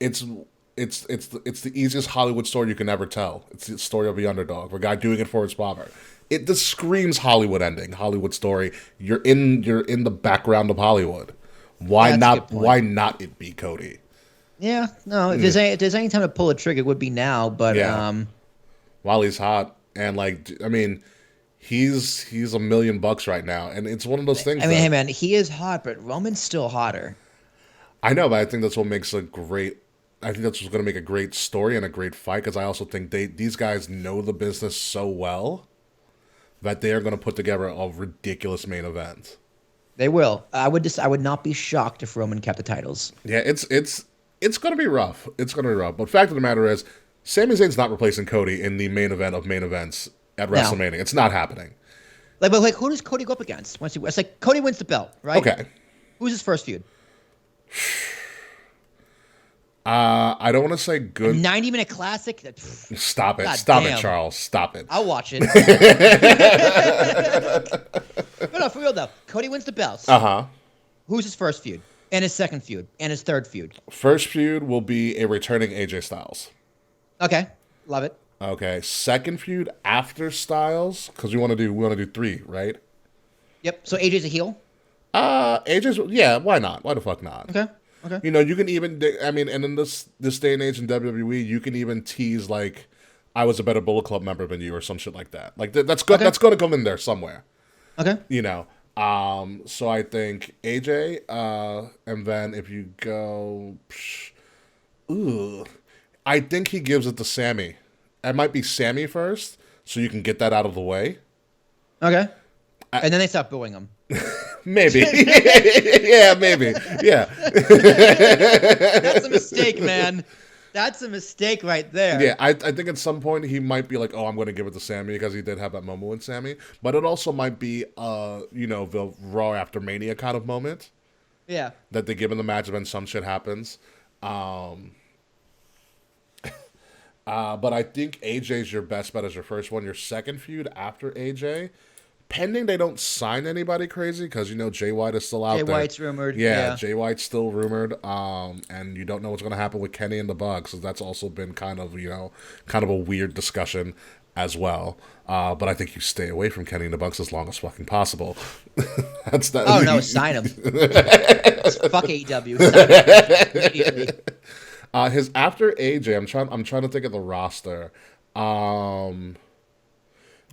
It's the easiest Hollywood story you can ever tell. It's the story of the underdog, a guy doing it for his father. It just screams Hollywood ending, Hollywood story. You're in the background of Hollywood. Why not it be Cody? Yeah, no. If there's any time to pull a trigger, it would be now. But while he's hot, and he's $1 million right now, and it's one of those things. I mean, hey man, he is hot, but Roman's still hotter. I know, but I think that's what makes I think that's what's going to make a great story and a great fight, because I also think these guys know the business so well that they are going to put together a ridiculous main event. They will. I would not be shocked if Roman kept the titles. Yeah, it's going to be rough. It's going to be rough. But fact of the matter is, Sami Zayn's not replacing Cody in the main event of main events at WrestleMania. No. It's not happening. But who does Cody go up against? It's like Cody wins the belt, right? Okay. Who's his first feud? I don't want to say good. 90-minute classic. Stop it! God Stop damn. it, Charles! Stop it! I'll watch it. But no, for real though, Cody wins the belts. Who's his first feud? And his second feud? And his third feud? First feud will be a returning AJ Styles. Okay, love it. Okay, second feud after Styles, because we want to do 3, right? Yep. So AJ's a heel. AJ's, yeah. Why not? Why the fuck not? Okay. You can even, and in this day and age in WWE, you can even tease like, I was a better Bullet Club member than you, or some shit like that. Like that's good. Okay. That's going to come in there somewhere. Okay. So I think AJ, and then if you go, I think he gives it to Sammy. It might be Sammy first, so you can get that out of the way. Okay. And then they stop booing him. Maybe. Yeah, maybe. Yeah. That's a mistake, man. That's a mistake right there. Yeah, I think at some point he might be like, oh, I'm going to give it to Sammy, because he did have that moment with Sammy. But it also might be, the Raw after Mania kind of moment. Yeah. That they give him the match and then some shit happens. But I think AJ's your best bet as your first one. Your second feud after AJ, pending they don't sign anybody crazy, because Jay White is still out there. Jay White's rumored. Yeah, Jay White's still rumored. And you don't know what's going to happen with Kenny and the Bucks. So that's also been kind of a weird discussion as well. But I think you stay away from Kenny and the Bucks as long as fucking possible. That's that. Oh no, sign him. Fuck AEW. Sign him immediately. His after AJ, I'm trying to think of the roster.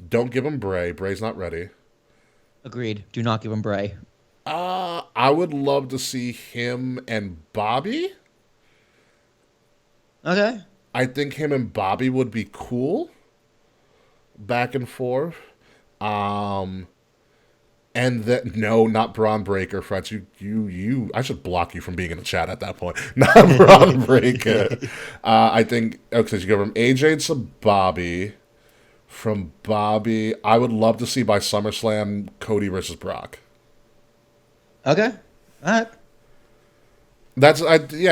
Don't give him Bray. Bray's not ready. Agreed. Do not give him Bray. I would love to see him and Bobby. Okay. I think him and Bobby would be cool. Back and forth. And then no, not Braun Breaker, Frets. You. I should block you from being in the chat at that point. Not Braun Breaker. I think. Okay, so you go from AJ to Bobby. From Bobby, I would love to see by SummerSlam Cody versus Brock. Okay. All right. I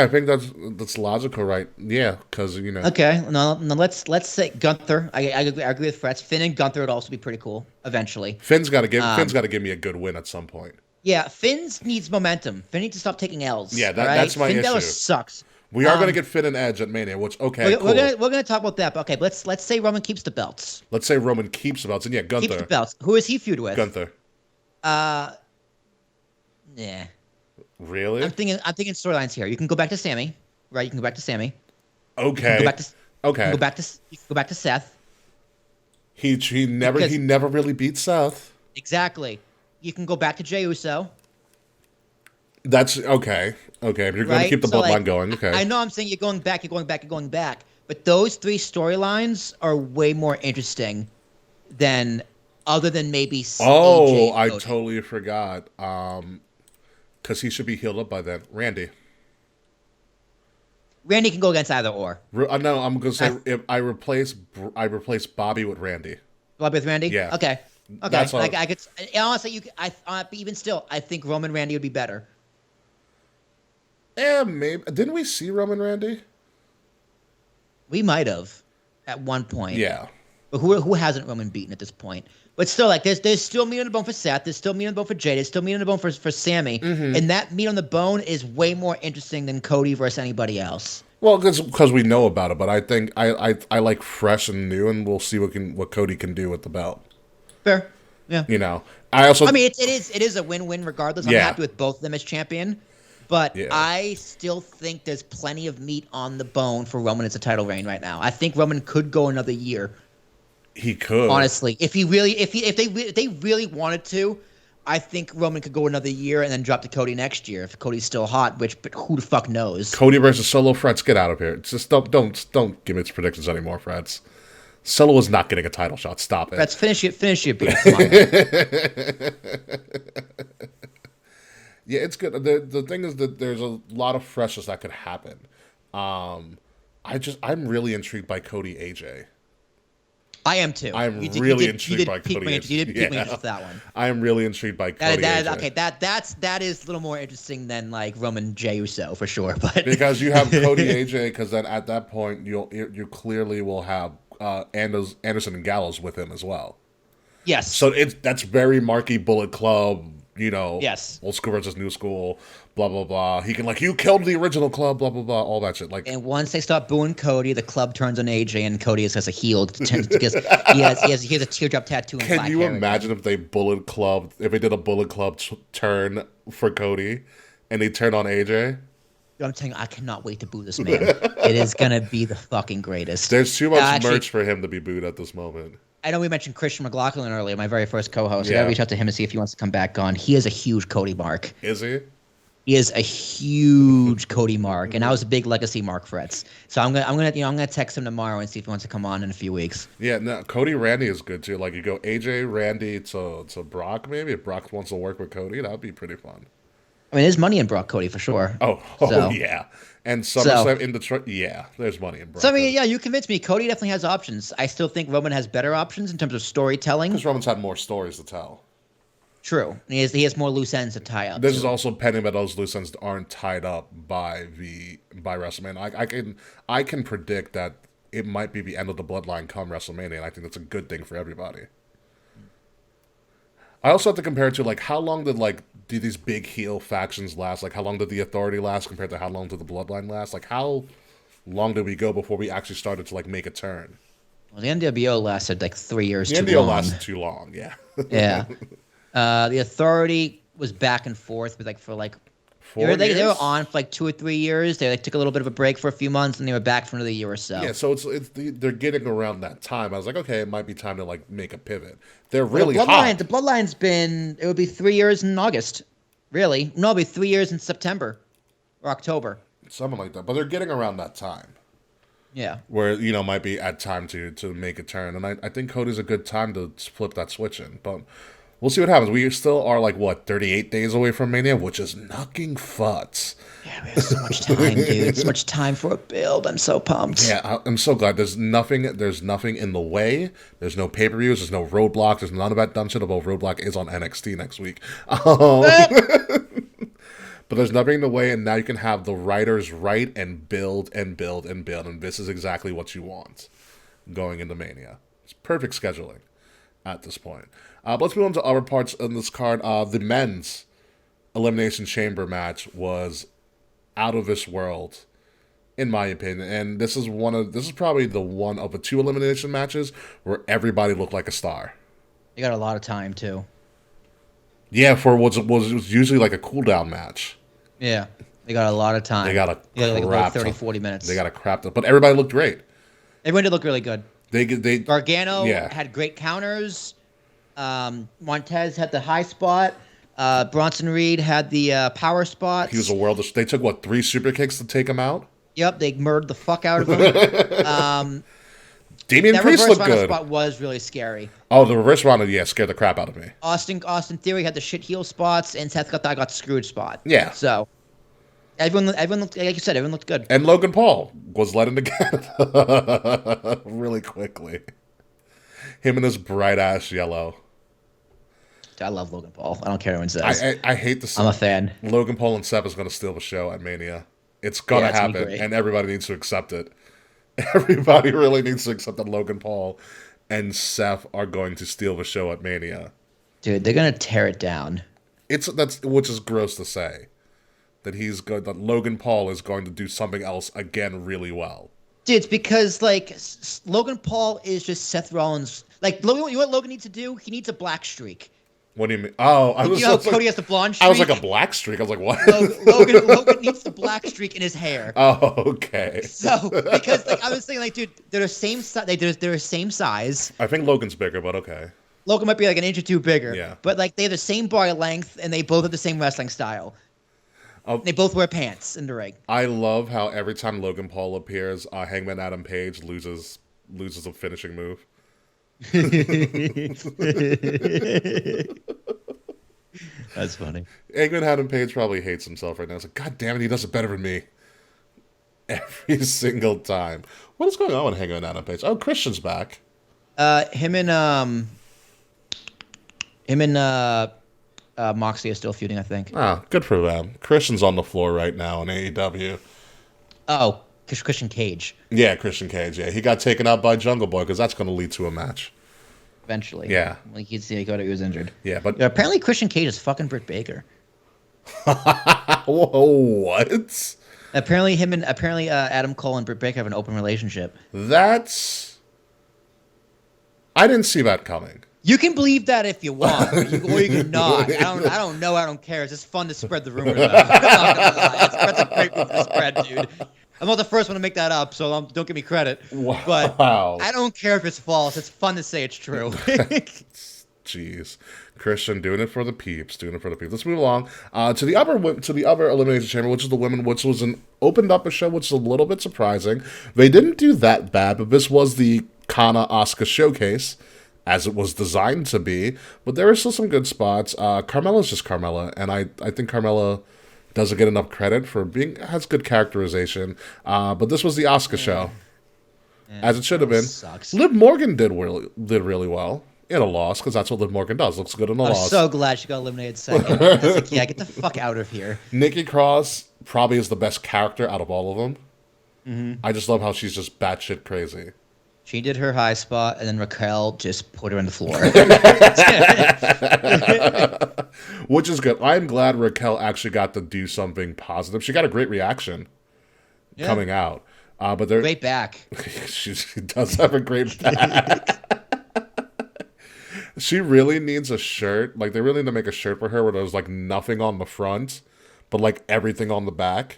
think that's logical, right? Yeah, because Okay. No. Let's say Gunther. I agree with Frets. Finn and Gunther would also be pretty cool eventually. Finn's got to give me a good win at some point. Yeah, Finn needs momentum. Finn needs to stop taking L's. Yeah, that's my issue. Finn Balor sucks. We are going to get Finn and Edge at Mania, which cool. We're gonna talk about that. But okay, let's say Roman keeps the belts. Let's say Roman keeps the belts, and Gunther keeps the belts. Who is he feud with? Gunther. Yeah. Really? I'm thinking storylines here. You can go back to Sami, right? You can go back to Sami. Okay. You can go back to Seth. He never really beat Seth. Exactly. You can go back to Jey Uso. That's okay. Okay, if you're going to keep the bloodline going, okay. I know I'm saying you're going back. But those three storylines are way more interesting than other than maybe. Oh, I totally forgot. Because he should be healed up by then. Randy can go against either or. No, I'm going to say if I replace Bobby with Randy. Bobby with Randy? Yeah. Okay. I could honestly, even still, I think Roman Randy would be better. Yeah, maybe. Didn't we see Roman Randy? We might have at one point. Yeah. But who hasn't Roman beaten at this point? But still, there's still meat on the bone for Seth. There's still meat on the bone for Jay. There's still meat on the bone for Sami. Mm-hmm. And that meat on the bone is way more interesting than Cody versus anybody else. Well, because we know about it. But I think I like fresh and new, and we'll see what Cody can do with the belt. Fair. Yeah. It is a win-win regardless. I'm happy with both of them as champion. But I still think there's plenty of meat on the bone for Roman as a title reign right now. I think Roman could go another year. He could, honestly, if they really wanted to, I think Roman could go another year and then drop to Cody next year if Cody's still hot. But who the fuck knows? Cody versus Solo, Frets, get out of here. Just don't give me its predictions anymore, Frets. Solo is not getting a title shot. Stop it. Frets, finish your beat. Come on. Yeah, it's good. The thing is that there's a lot of freshness that could happen. I'm really intrigued by Cody AJ. I am too. I'm really intrigued by Cody AJ. You did pique my interest with that one. I am really intrigued by Cody AJ. Okay, that is a little more interesting than like Roman Jey Uso for sure. But because you have Cody AJ, because then at that point you clearly will have Anderson and Gallows with him as well. Yes. So that's very Marky Bullet Club. Yes. Old school versus new school, blah, blah, blah. He can, you killed the original club, blah, blah, blah, all that shit. And once they stop booing Cody, the club turns on AJ, and Cody is a heel because he has a teardrop tattoo. Can you imagine if they did a Bullet Club turn for Cody, and they turned on AJ? I'm telling you, I cannot wait to boo this man. It is gonna be the fucking greatest. There's too much merch for him to be booed at this moment. I know we mentioned Christian McLaughlin earlier, my very first co-host. I gotta reach out to him and see if he wants to come back on. He is a huge Cody mark. Is he? He is a huge Cody mark, and I was a big legacy mark Frets. So I'm gonna text him tomorrow and see if he wants to come on in a few weeks. Yeah, no, Cody Randy is good too. Like you go AJ Randy to Brock maybe. If Brock wants to work with Cody, that would be pretty fun. I mean, there's money in Brock Cody for sure. Oh yeah. And SummerSlam in Detroit, there's money in Brock. So I mean, you convinced me. Cody definitely has options. I still think Roman has better options in terms of storytelling. Because Roman's had more stories to tell. True. And he has more loose ends to tie up. This is also pending that those loose ends aren't tied up by WrestleMania. I can predict that it might be the end of the bloodline come WrestleMania, and I think that's a good thing for everybody. I also have to compare it to like how long did these big heel factions last? Like how long did the Authority last compared to how long did the Bloodline last? Like how long did we go before we actually started to like make a turn? Well, the NWO lasted like 3 years The too NWO long. lasted too long, yeah. Yeah. The Authority was back and forth, but like for like 4 they years? were on for like 2 or 3 years. They like took a little bit of a break for a few months, and they were back for another year or so. Yeah, so they're getting around that time. I was like, okay, it might be time to like make a pivot. They're Well, really the hot. Bloodline's been, it would be 3 years in August. Really? No, it'll be 3 years in September or October. Something like that. But they're getting around that time. Yeah. Where, might be at time to make a turn. And I think Cody's a good time to flip that switch in. But we'll see what happens. We still are 38 days away from Mania, which is knocking futz. Yeah, we have so much time, dude. So much time for a build. I'm so pumped. Yeah, I'm so glad. There's nothing in the way. There's no pay-per-views. There's no roadblocks. There's none of that dumb shit. Although Roadblock is on NXT next week. But there's nothing in the way, and now you can have the writers write and build and build and build, and this is exactly what you want going into Mania. It's perfect scheduling at this point. But let's move on to other parts in this card. The men's Elimination Chamber match was out of this world, in my opinion, and this is probably the one of the 2 elimination matches where everybody looked like a star. You got a lot of time too. Yeah, for what was usually like a cooldown match. Yeah, they got a lot of time. They got like about 30, 40 minutes. They got a crap ton, but everybody looked great. Everyone did look really good. They Gargano had great counters. Montez had the high spot. Bronson Reed had the power spots. He was a world. They took 3 super kicks to take him out. Yep, they murdered the fuck out of him. Damian that Priest reverse looked Rhino good. spot was really scary. Oh, the reverse Rhino, scared the crap out of me. Austin Theory had the shit heel spots, and Seth got screwed spot. Yeah. So everyone looked, like you said, everyone looked good. And Logan Paul was led into Canada really quickly. Him and his bright ass yellow. I love Logan Paul. I don't care what anyone says. I hate to. I'm a fan. Logan Paul and Seth is going to steal the show at Mania. It's going to happen, and everybody needs to accept it. Everybody really needs to accept that Logan Paul and Seth are going to steal the show at Mania. Dude, they're gonna tear it down. Which is gross to say. That Logan Paul is going to do something else again really well. Dude, it's because Logan Paul is just Seth Rollins. Like Logan, you know what Logan needs to do? He needs a black streak. What do you mean? Oh, Cody has the blonde streak? I was like, a black streak? I was like, what? Logan needs the black streak in his hair. Oh, okay. So, because I was thinking, dude, they're the same size. They're the same size. I think Logan's bigger, but okay. Logan might be like an inch or 2 bigger. Yeah. But they have the same body length, and they both have the same wrestling style. They both wear pants in the ring. I love how every time Logan Paul appears, Hangman Adam Page loses a finishing move. That's funny. Hangman Adam Page probably hates himself right now. It's like, God damn it, he does it better than me. Every single time. What is going on with Hangman Adam Page? Oh, Christian's back. Him and Moxley are still feuding, I think. Ah, good for them. Christian's on the floor right now in AEW. Oh, Christian Cage. Yeah, Christian Cage. Yeah, he got taken out by Jungle Boy because that's going to lead to a match. Eventually. Yeah. Like he was injured. Yeah, but apparently Christian Cage is fucking Britt Baker. Whoa, what? Apparently Adam Cole and Britt Baker have an open relationship. I didn't see that coming. You can believe that if you want, or you can not. I don't know. I don't care. It's just fun to spread the rumors about. I'm not gonna lie. That's a great rumor to spread, dude. I'm not the first one to make that up, so don't give me credit. Wow. But I don't care if it's false. It's fun to say it's true. Jeez, Christian doing it for the peeps. Let's move along to the other Elimination Chamber, which is the women, which was opened up a show, which is a little bit surprising. They didn't do that bad, but this was the Kana Asuka showcase, as it was designed to be. But there are still some good spots. Carmella's just Carmella, and I think Carmella doesn't get enough credit for has good characterization. But this was the Asuka show, as it should have been. Sucks. Liv Morgan did really well in a loss, because that's what Liv Morgan does. Looks good in a loss. I'm so glad she got eliminated second. I was like, yeah, get the fuck out of here. Nikki Cross probably is the best character out of all of them. Mm-hmm. I just love how she's just batshit crazy. She did her high spot, and then Raquel just put her on the floor. Which is good. I'm glad Raquel actually got to do something positive. She got a great reaction coming out. But they're Great back. she does have a great back. She really needs a shirt. Like, they really need to make a shirt for her where there's, like, nothing on the front, but, like, everything on the back.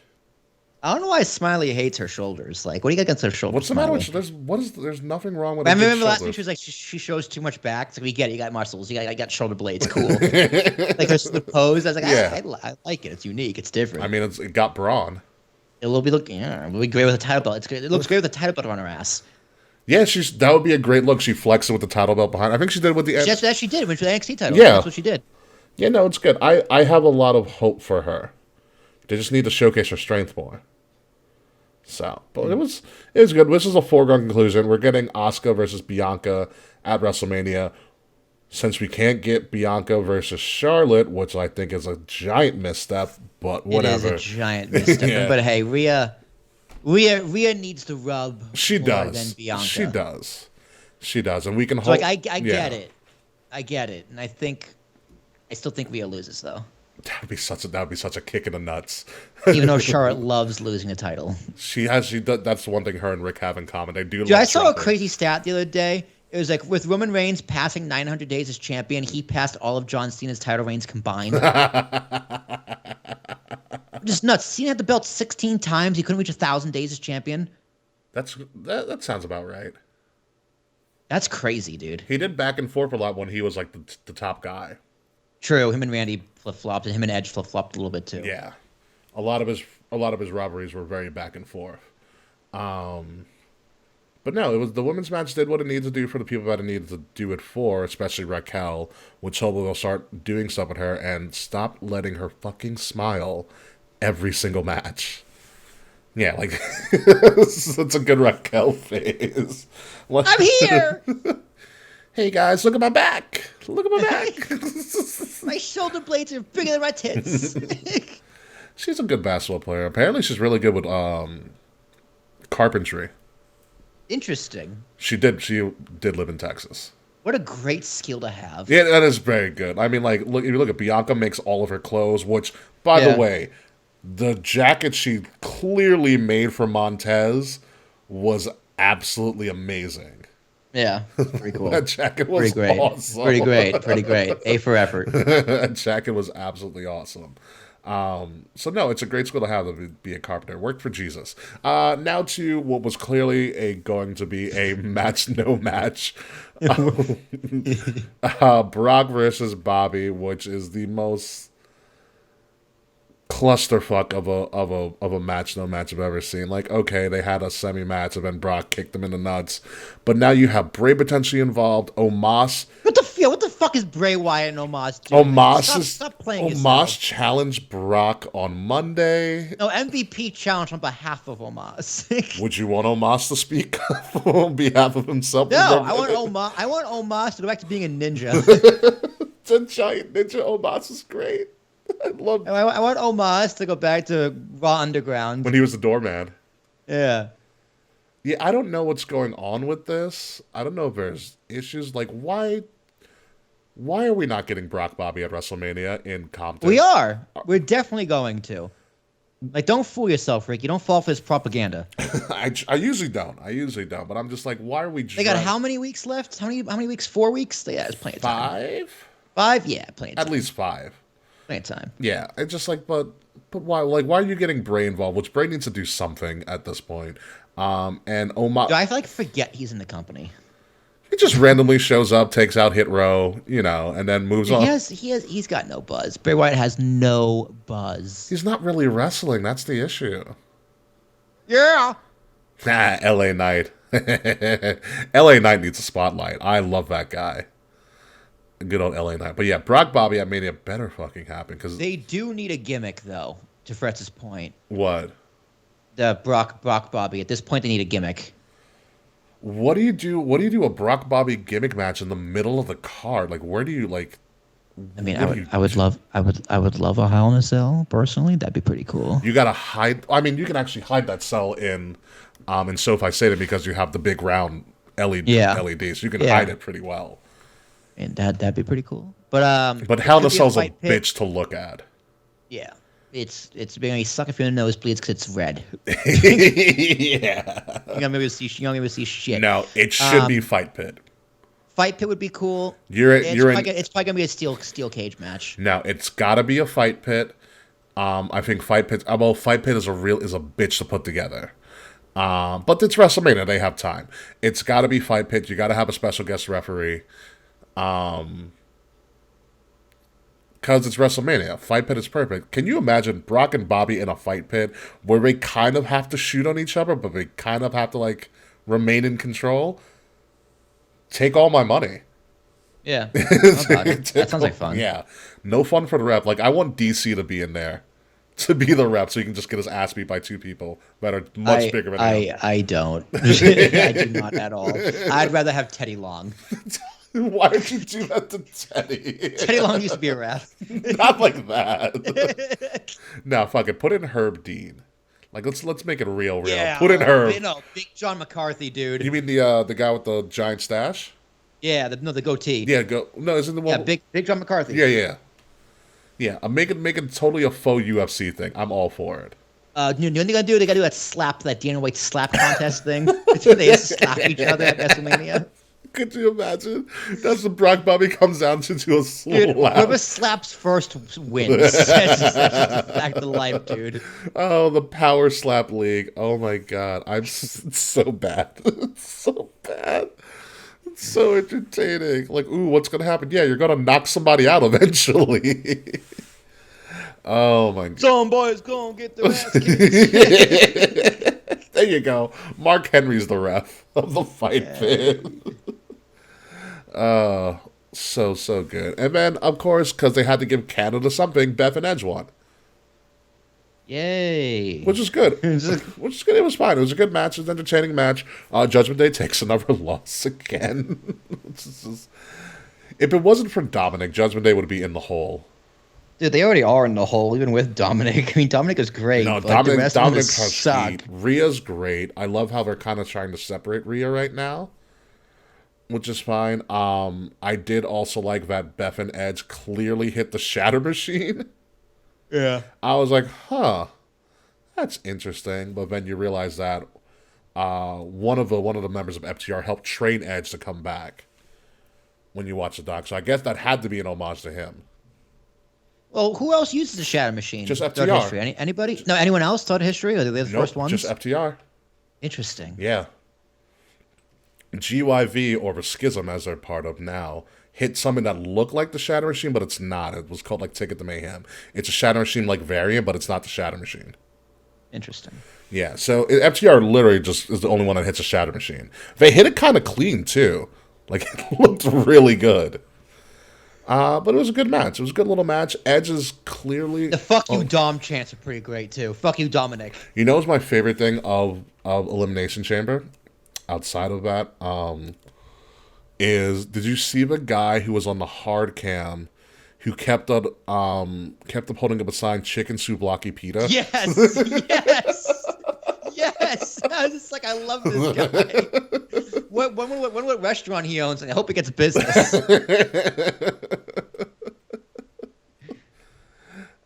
I don't know why Smiley hates her shoulders. Like, what do you got against her shoulders? What's the matter with there's nothing wrong with her. I remember last week she was like, she shows too much back. It's like, we get it. You got muscles. I got shoulder blades. Cool. Like, the pose. I was like, Yeah. I like it. It's unique. It's different. I mean, it got brawn. It'll be great with a title belt. It looks great with a title belt on her ass. Yeah, that would be a great look. She flexed it with the title belt behind. I think she did with the. That's what she did when she was the NXT title. Yeah, that's what she did. Yeah, no, it's good. I have a lot of hope for her. They just need to showcase her strength more. So, but it was good. This is a foregone conclusion. We're getting Asuka versus Bianca at WrestleMania. Since we can't get Bianca versus Charlotte, which I think is a giant misstep, but whatever. It is a giant misstep. Yeah. But hey, Rhea needs to rub. She more does. Than Bianca. She does, and we can. So, like, I get it. I get it, and I still think Rhea loses though. That would be such a kick in the nuts. Even though Charlotte loves losing the title. That's one thing her and Rick have in common. They do. Dude, I saw a crazy stat the other day. It was like, with Roman Reigns passing 900 days as champion, he passed all of John Cena's title reigns combined. Just nuts. Cena had the belt 16 times. He couldn't reach 1,000 days as champion. That sounds about right. That's crazy, dude. He did back and forth a lot when he was like the top guy. True. Him and Randy flip-flopped, and him and Edge flip-flopped a little bit too. Yeah. A lot of his rivalries were very back and forth. But no, the women's match did what it needed to do for the people that it needed to do it for, especially Raquel, which hopefully will start doing stuff with her and stop letting her fucking smile every single match. Yeah, like, it's a good Raquel phase. I'm here! Hey guys, look at my back! Look at my back! My shoulder blades are bigger than my tits. She's a good basketball player. Apparently she's really good with carpentry. Interesting. She did live in Texas. What a great skill to have. Yeah, that is very good. I mean, like, if you look at Bianca makes all of her clothes, which, by the way, the jacket she clearly made for Montez was absolutely amazing. Yeah, pretty cool. That jacket was awesome. Pretty great. A for effort. That jacket was absolutely awesome. So no, it's a great skill to have to be a carpenter. Worked for Jesus. Now to what was clearly going to be a no match. Brock versus Bobby, which is the most clusterfuck of a no match I've ever seen. Like, okay, they had a semi-match and then Brock kicked them in the nuts, but now you have Bray potentially involved. Omos. What the fuck is Bray Wyatt and Omos doing? Stop playing Omos challenged Brock on Monday. No, MVP challenge on behalf of Omos. Would you want Omos to speak on behalf of himself? No, I want Omos to go back to being a ninja. It's a giant ninja. Omos is great. I want Omos to go back to Raw Underground. When he was the doorman. Yeah. Yeah, I don't know what's going on with this. I don't know if there's issues. Like, why are we not getting Brock Bobby at WrestleMania in Compton? We are. We're definitely going to. Like, don't fool yourself, Rick. You don't fall for this propaganda. I usually don't. But I'm just like, why are we? They got how many weeks left? How many weeks? 4 weeks? Yeah, it's plenty of time. 5? 5? Yeah, plenty of time. At least 5. Plenty of time. Yeah, it's just like, but why? Like, why are you getting Bray involved? Which Bray needs to do something at this point. And Omos. Do I forget he's in the company? He just randomly shows up, takes out Hit Row, and then moves on. He's got no buzz. Bray Wyatt has no buzz. He's not really wrestling. That's the issue. Yeah. LA Knight. LA Knight needs a spotlight. I love that guy. Good old LA Knight. But yeah, Brock Bobby at Mania better fucking happen because they do need a gimmick though. To Fretz's point. What? The Brock Bobby. At this point, they need a gimmick. What do you do a Brock Bobby gimmick match in the middle of the card? Like, where do you like? I mean, I would love a Hell in a Cell personally. That'd be pretty cool. You gotta hide. I mean, you can actually hide that cell in SoFi Stadium because you have the big round LED, so you can hide it pretty well. And that'd be pretty cool. But Hell in a Cell's a bitch to look at. Yeah. It's going to be suck if you're in the nosebleeds because it's red. Yeah. You're not able to see shit. No, it should be Fight Pit. Fight Pit would be cool. It's probably gonna be a steel cage match. No, it's gotta be a Fight Pit. I think Fight Pit is a bitch to put together. But it's WrestleMania, they have time. It's gotta be Fight Pit. You gotta have a special guest referee. Because it's WrestleMania. Fight Pit is perfect. Can you imagine Brock and Bobby in a Fight Pit where they kind of have to shoot on each other, but they kind of have to, like, remain in control? Take all my money. Yeah. That sounds like fun. Yeah. No fun for the rep. Like, I want DC to be in there. To be the rep so he can just get his ass beat by two people that are much bigger than him. I don't. I do not at all. I'd rather have Teddy Long. Why would you do that to Teddy? Teddy Long used to be a ref. Not like that. No, fuck it. Put in Herb Dean. Like let's make it real. Yeah, put in Herb. No, big John McCarthy, dude. You mean the guy with the giant stash? Yeah, the goatee. Yeah, isn't the one? Yeah, big John McCarthy. Yeah. I'm making totally a faux UFC thing. I'm all for it. You know what they gotta do? They gotta do that Dana White slap contest thing. It's where they slap each other at WrestleMania. Could you imagine? That's what Brock Bobby comes down to do a slap. Dude, whoever slaps first wins. That's just back to life, dude. Oh, the Power Slap League. Oh my god. It's so bad. It's so bad. It's so entertaining. Like, ooh, what's going to happen? Yeah, you're going to knock somebody out eventually. Oh my god. Somebody's going to get their ass kicked. There you go. Mark Henry's the ref of the Fight Pit. So good. And then, of course, because they had to give Canada something, Beth and Edge won. Yay. Which is good. Which is good. It was fine. It was a good match. It was an entertaining match. Judgment Day takes another loss again. If it wasn't for Dominic, Judgment Day would be in the hole. Dude, they already are in the hole, even with Dominic. I mean, Dominic is great. No, Dominic suck. Rhea's great. I love how they're kind of trying to separate Rhea right now, which is fine. I did also like that Beth and Edge clearly hit the Shatter Machine. Yeah. I was like, huh, that's interesting. But then you realize that one of the members of FTR helped train Edge to come back when you watch the doc. So I guess that had to be an homage to him. Well, who else uses the Shatter Machine? Just FTR. Anybody? No, anyone else thought history? Or are they the first ones? Just FTR. Interesting. Yeah. GYV, or the Schism as they're part of now, hit something that looked like the Shatter Machine, but it's not. It was called like Ticket to Mayhem. It's a Shatter Machine like variant, but it's not the Shatter Machine. Interesting. Yeah, so FTR literally just is the only one that hits a Shatter Machine. They hit it kind of clean too. Like, it looked really good. But it was a good match. It was a good little match. Edge is clearly... The fuck you Dom chants are pretty great, too. Fuck you, Dominic. You know what's my favorite thing of Elimination Chamber? Outside of that, is... Did you see the guy who was on the hard cam who kept up holding up a sign, Chicken Souvlaki Pita? Yes! Yes! Yes! I was just like, I love this guy. What restaurant he owns, and I hope he gets business.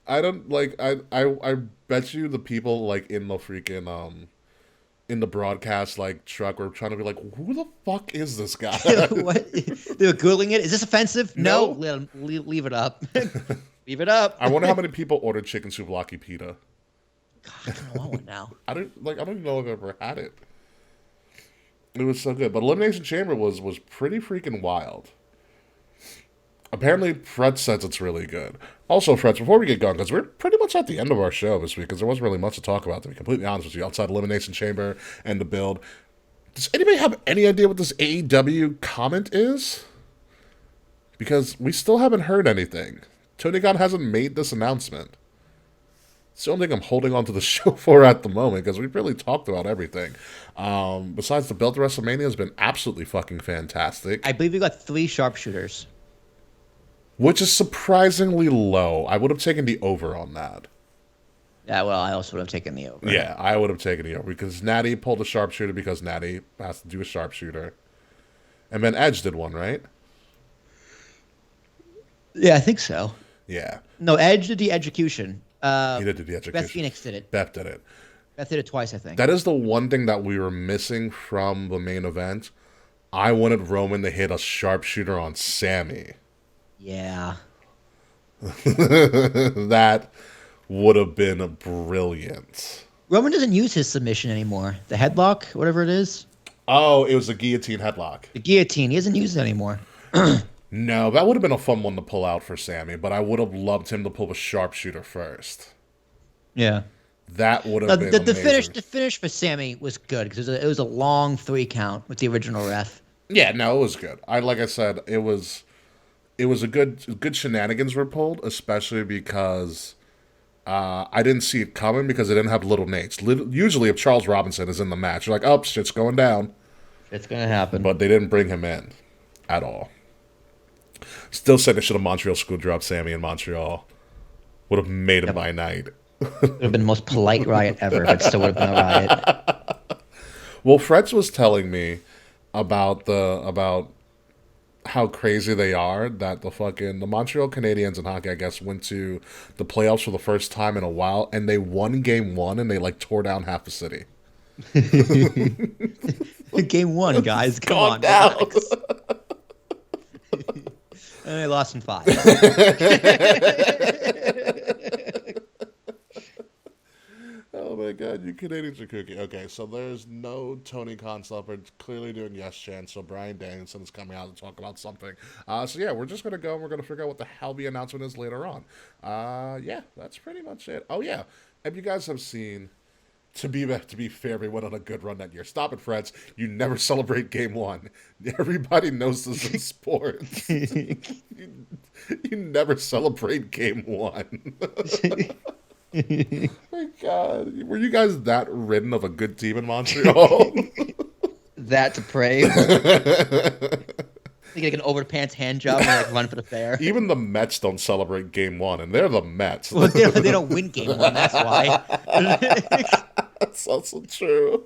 I don't like. I bet you the people like in the freaking in the broadcast like truck were trying to be like, who the fuck is this guy? What? They were googling it. Is this offensive? No. Leave it up. Leave it up. I wonder how many people ordered Chicken Souvlaki Pita. God, I don't want one now. I don't even know if I've ever had it. It was so good, but Elimination Chamber was pretty freaking wild. Apparently, Fred says it's really good. Also, Fred, before we get going, because we're pretty much at the end of our show this week, because there wasn't really much to talk about, to be completely honest with you, outside Elimination Chamber and the build. Does anybody have any idea what this AEW comment is? Because we still haven't heard anything. Tony Khan hasn't made this announcement. It's the only thing I'm holding on to the show for at the moment, because we've really talked about everything. Besides, the build to WrestleMania has been absolutely fucking fantastic. I believe we got 3 sharpshooters. Which is surprisingly low. I would have taken the over on that. Yeah, well, I also would have taken the over. Yeah, I would have taken the over, because Natty pulled a sharpshooter because Natty has to do a sharpshooter. And then Edge did one, right? Yeah, I think so. Yeah. No, Edge did the execution. He did the execution. Beth Phoenix did it. Beth did it. Beth did it twice, I think. That is the one thing that we were missing from the main event. I wanted Roman to hit a sharpshooter on Sami. Yeah. That would have been brilliant. Roman doesn't use his submission anymore. The headlock, whatever it is. Oh, it was a guillotine headlock. The guillotine. He doesn't use it anymore. No, that would have been a fun one to pull out for Sami, but I would have loved him to pull a sharpshooter first. Yeah. That would have been the amazing. The finish for Sami was good because it was a long 3 count with the original ref. Yeah, no, it was good. Like I said, it was a good shenanigans were pulled, especially because I didn't see it coming because it didn't have Little Nates. Usually, if Charles Robinson is in the match, you're like, oh, shit's going down. It's gonna happen. But they didn't bring him in at all. Still said they should have Montreal school dropped Sami in Montreal. Would have made it my night. It would have been the most polite riot ever, but still would have been a riot. Well, Freds was telling me about how crazy they are that the Montreal Canadiens in hockey, I guess, went to the playoffs for the first time in a while, and they won game 1 and they tore down half the city. Game 1, guys. Come on, down. relax. And they lost in 5. Oh my god, you Canadians are cookie. Okay, so there's no Tony Khan stuff. We're clearly doing Yes Chance, so Brian Danielson is coming out to talk about something. So yeah, we're just going to go and we're going to figure out what the hell the announcement is later on. Yeah, that's pretty much it. Oh yeah, if you guys have seen, to be fair, we went on a good run that year. Stop it, Freds. You never celebrate game 1. Everybody knows this in sports. you never celebrate game 1. My God, were you guys that ridden of a good team in Montreal? That depraved. They get an over the pants hand job and run for the fair. Even the Mets don't celebrate game 1, and they're the Mets. Well, they don't win game 1. That's why. That's also true.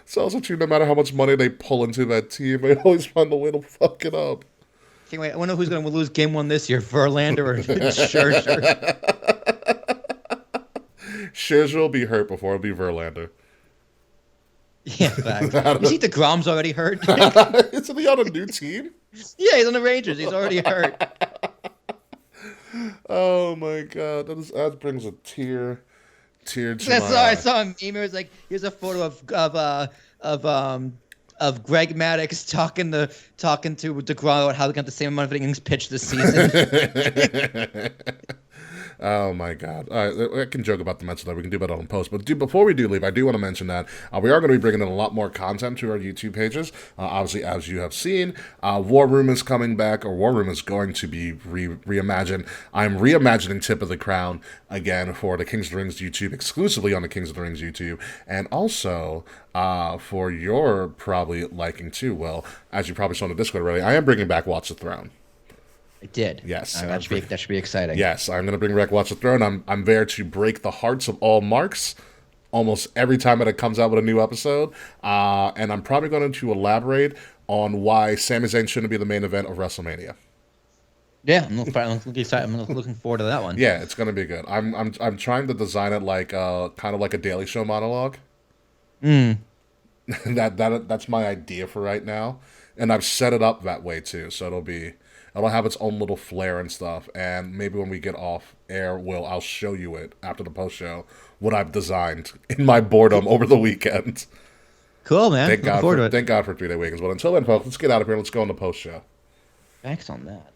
It's also true. No matter how much money they pull into that team, they always find a way to fuck it up. Can't wait. I wonder who's going to lose game 1 this year, Verlander or Scherzer. Scherzer will be hurt before it'll be Verlander. Yeah, fact. You see DeGrom's already hurt? Isn't he on a new team? Yeah, he's on the Rangers. He's already hurt. Oh my God, that brings a tear to my I eye. saw a meme. It was like, here's a photo of Greg Maddux talking to DeGrom about how they got the same amount of innings pitched this season. Oh my God! I can joke about the Mets though. We can do that on post. But before we do leave, I do want to mention that we are going to be bringing in a lot more content to our YouTube pages. Obviously, as you have seen, War Room is coming back, or War Room is going to be reimagined. I'm reimagining Tip of the Crown again for the Kings of the Rings YouTube, exclusively on the Kings of the Rings YouTube, and also for your probably liking too. Well, as you probably saw in the Discord already, I am bringing back Watch the Throne. I did. Yes. That should be exciting. Yes, I'm going to bring back Watch the Throne. I'm there to break the hearts of all marks almost every time that it comes out with a new episode. And I'm probably going to elaborate on why Sami Zayn shouldn't be the main event of WrestleMania. Yeah, I'm looking forward to that one. Yeah, it's going to be good. I'm trying to design it like kind of like a Daily Show monologue. That's my idea for right now. And I've set it up that way too, so it'll have its own little flair and stuff, and maybe when we get off air, I'll show you it after the post show, what I've designed in my boredom over the weekend. Cool, man. Thank God for 3-Day Weekends. Well, until then, folks, let's get out of here. Let's go on the post show. Thanks on that.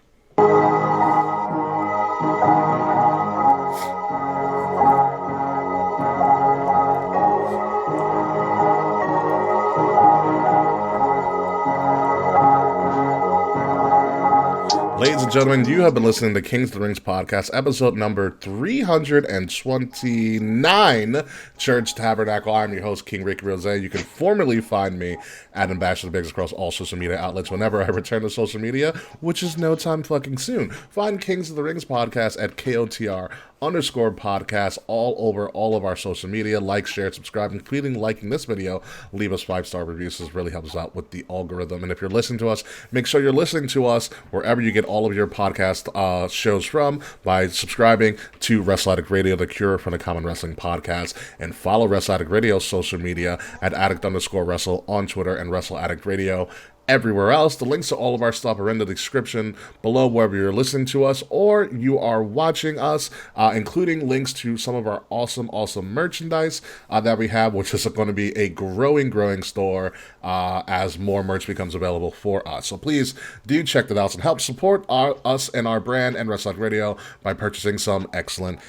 Ladies and gentlemen, you have been listening to Kings of the Rings podcast, episode number 329, Church Tabernacle. I'm your host, King Ricky Rose. You can formerly find me at Ambassador Biggs across all social media outlets whenever I return to social media, which is no time fucking soon. Find Kings of the Rings podcast at KOTR _podcast all over all of our social media. Like, share, subscribe, including liking this video. Leave us 5-star reviews. This really helps us out with the algorithm. And if you're listening to us, make sure you're listening to us wherever you get all of your podcast shows from by subscribing to Wrestle Addict Radio, the cure for the common wrestling podcast, and follow Wrestle Addict Radio's social media at addict_wrestle on Twitter and Wrestle Addict Radio everywhere else. The links to all of our stuff are in the description below wherever you're listening to us or you are watching us, including links to some of our awesome merchandise that we have, which is going to be a growing store as more merch becomes available for us. So please do check that out and help support us and our brand and Wrestle Radio by purchasing some excellent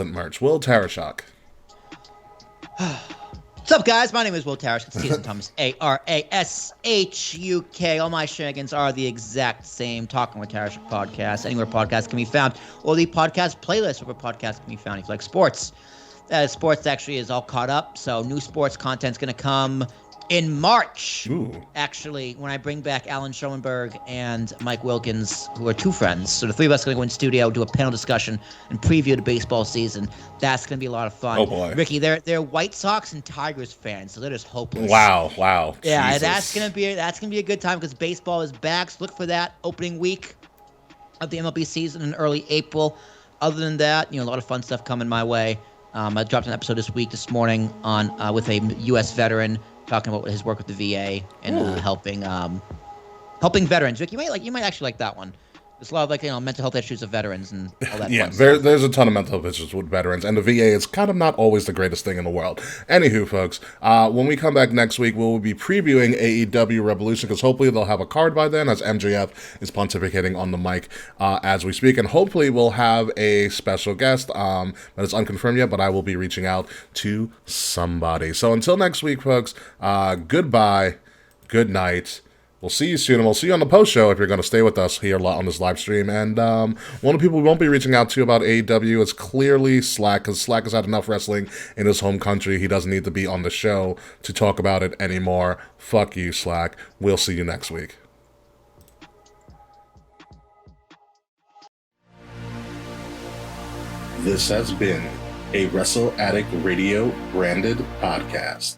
merch. Will Tarashuk. What's up, guys? My name is Will Tarashuk. It's Stephen Thomas, Arashuk. All my shenanigans are the exact same. Talking with Tarashuk podcast, anywhere podcasts can be found, or the podcast playlist where podcasts can be found. If you like sports, sports actually is all caught up. So new sports content's going to come in March. Ooh. Actually, when I bring back Alan Schoenberg and Mike Wilkins, who are two friends. So the three of us are going to go in studio, do a panel discussion, and preview the baseball season. That's going to be a lot of fun. Oh, boy. Ricky, they're White Sox and Tigers fans, so they're just hopeless. Wow. Yeah, Jesus. that's gonna be a good time because baseball is back. So look for that opening week of the MLB season in early April. Other than that, a lot of fun stuff coming my way. I dropped an episode this morning on with a U.S. veteran talking about his work with the VA and helping veterans. Rick, you might actually like that one. There's a lot of mental health issues of veterans and all that. Yeah, there's a ton of mental health issues with veterans, and the VA is kind of not always the greatest thing in the world. Anywho, folks, when we come back next week, we'll be previewing AEW Revolution, because hopefully they'll have a card by then, as MJF is pontificating on the mic as we speak, and hopefully we'll have a special guest, but it's unconfirmed yet, but I will be reaching out to somebody. So until next week, folks, goodbye, good night. We'll see you soon, and we'll see you on the post show if you're going to stay with us here on this live stream. And one of the people we won't be reaching out to about AEW is clearly Slack, because Slack has had enough wrestling in his home country. He doesn't need to be on the show to talk about it anymore. Fuck you, Slack. We'll see you next week. This has been a Wrestle Addict Radio branded podcast.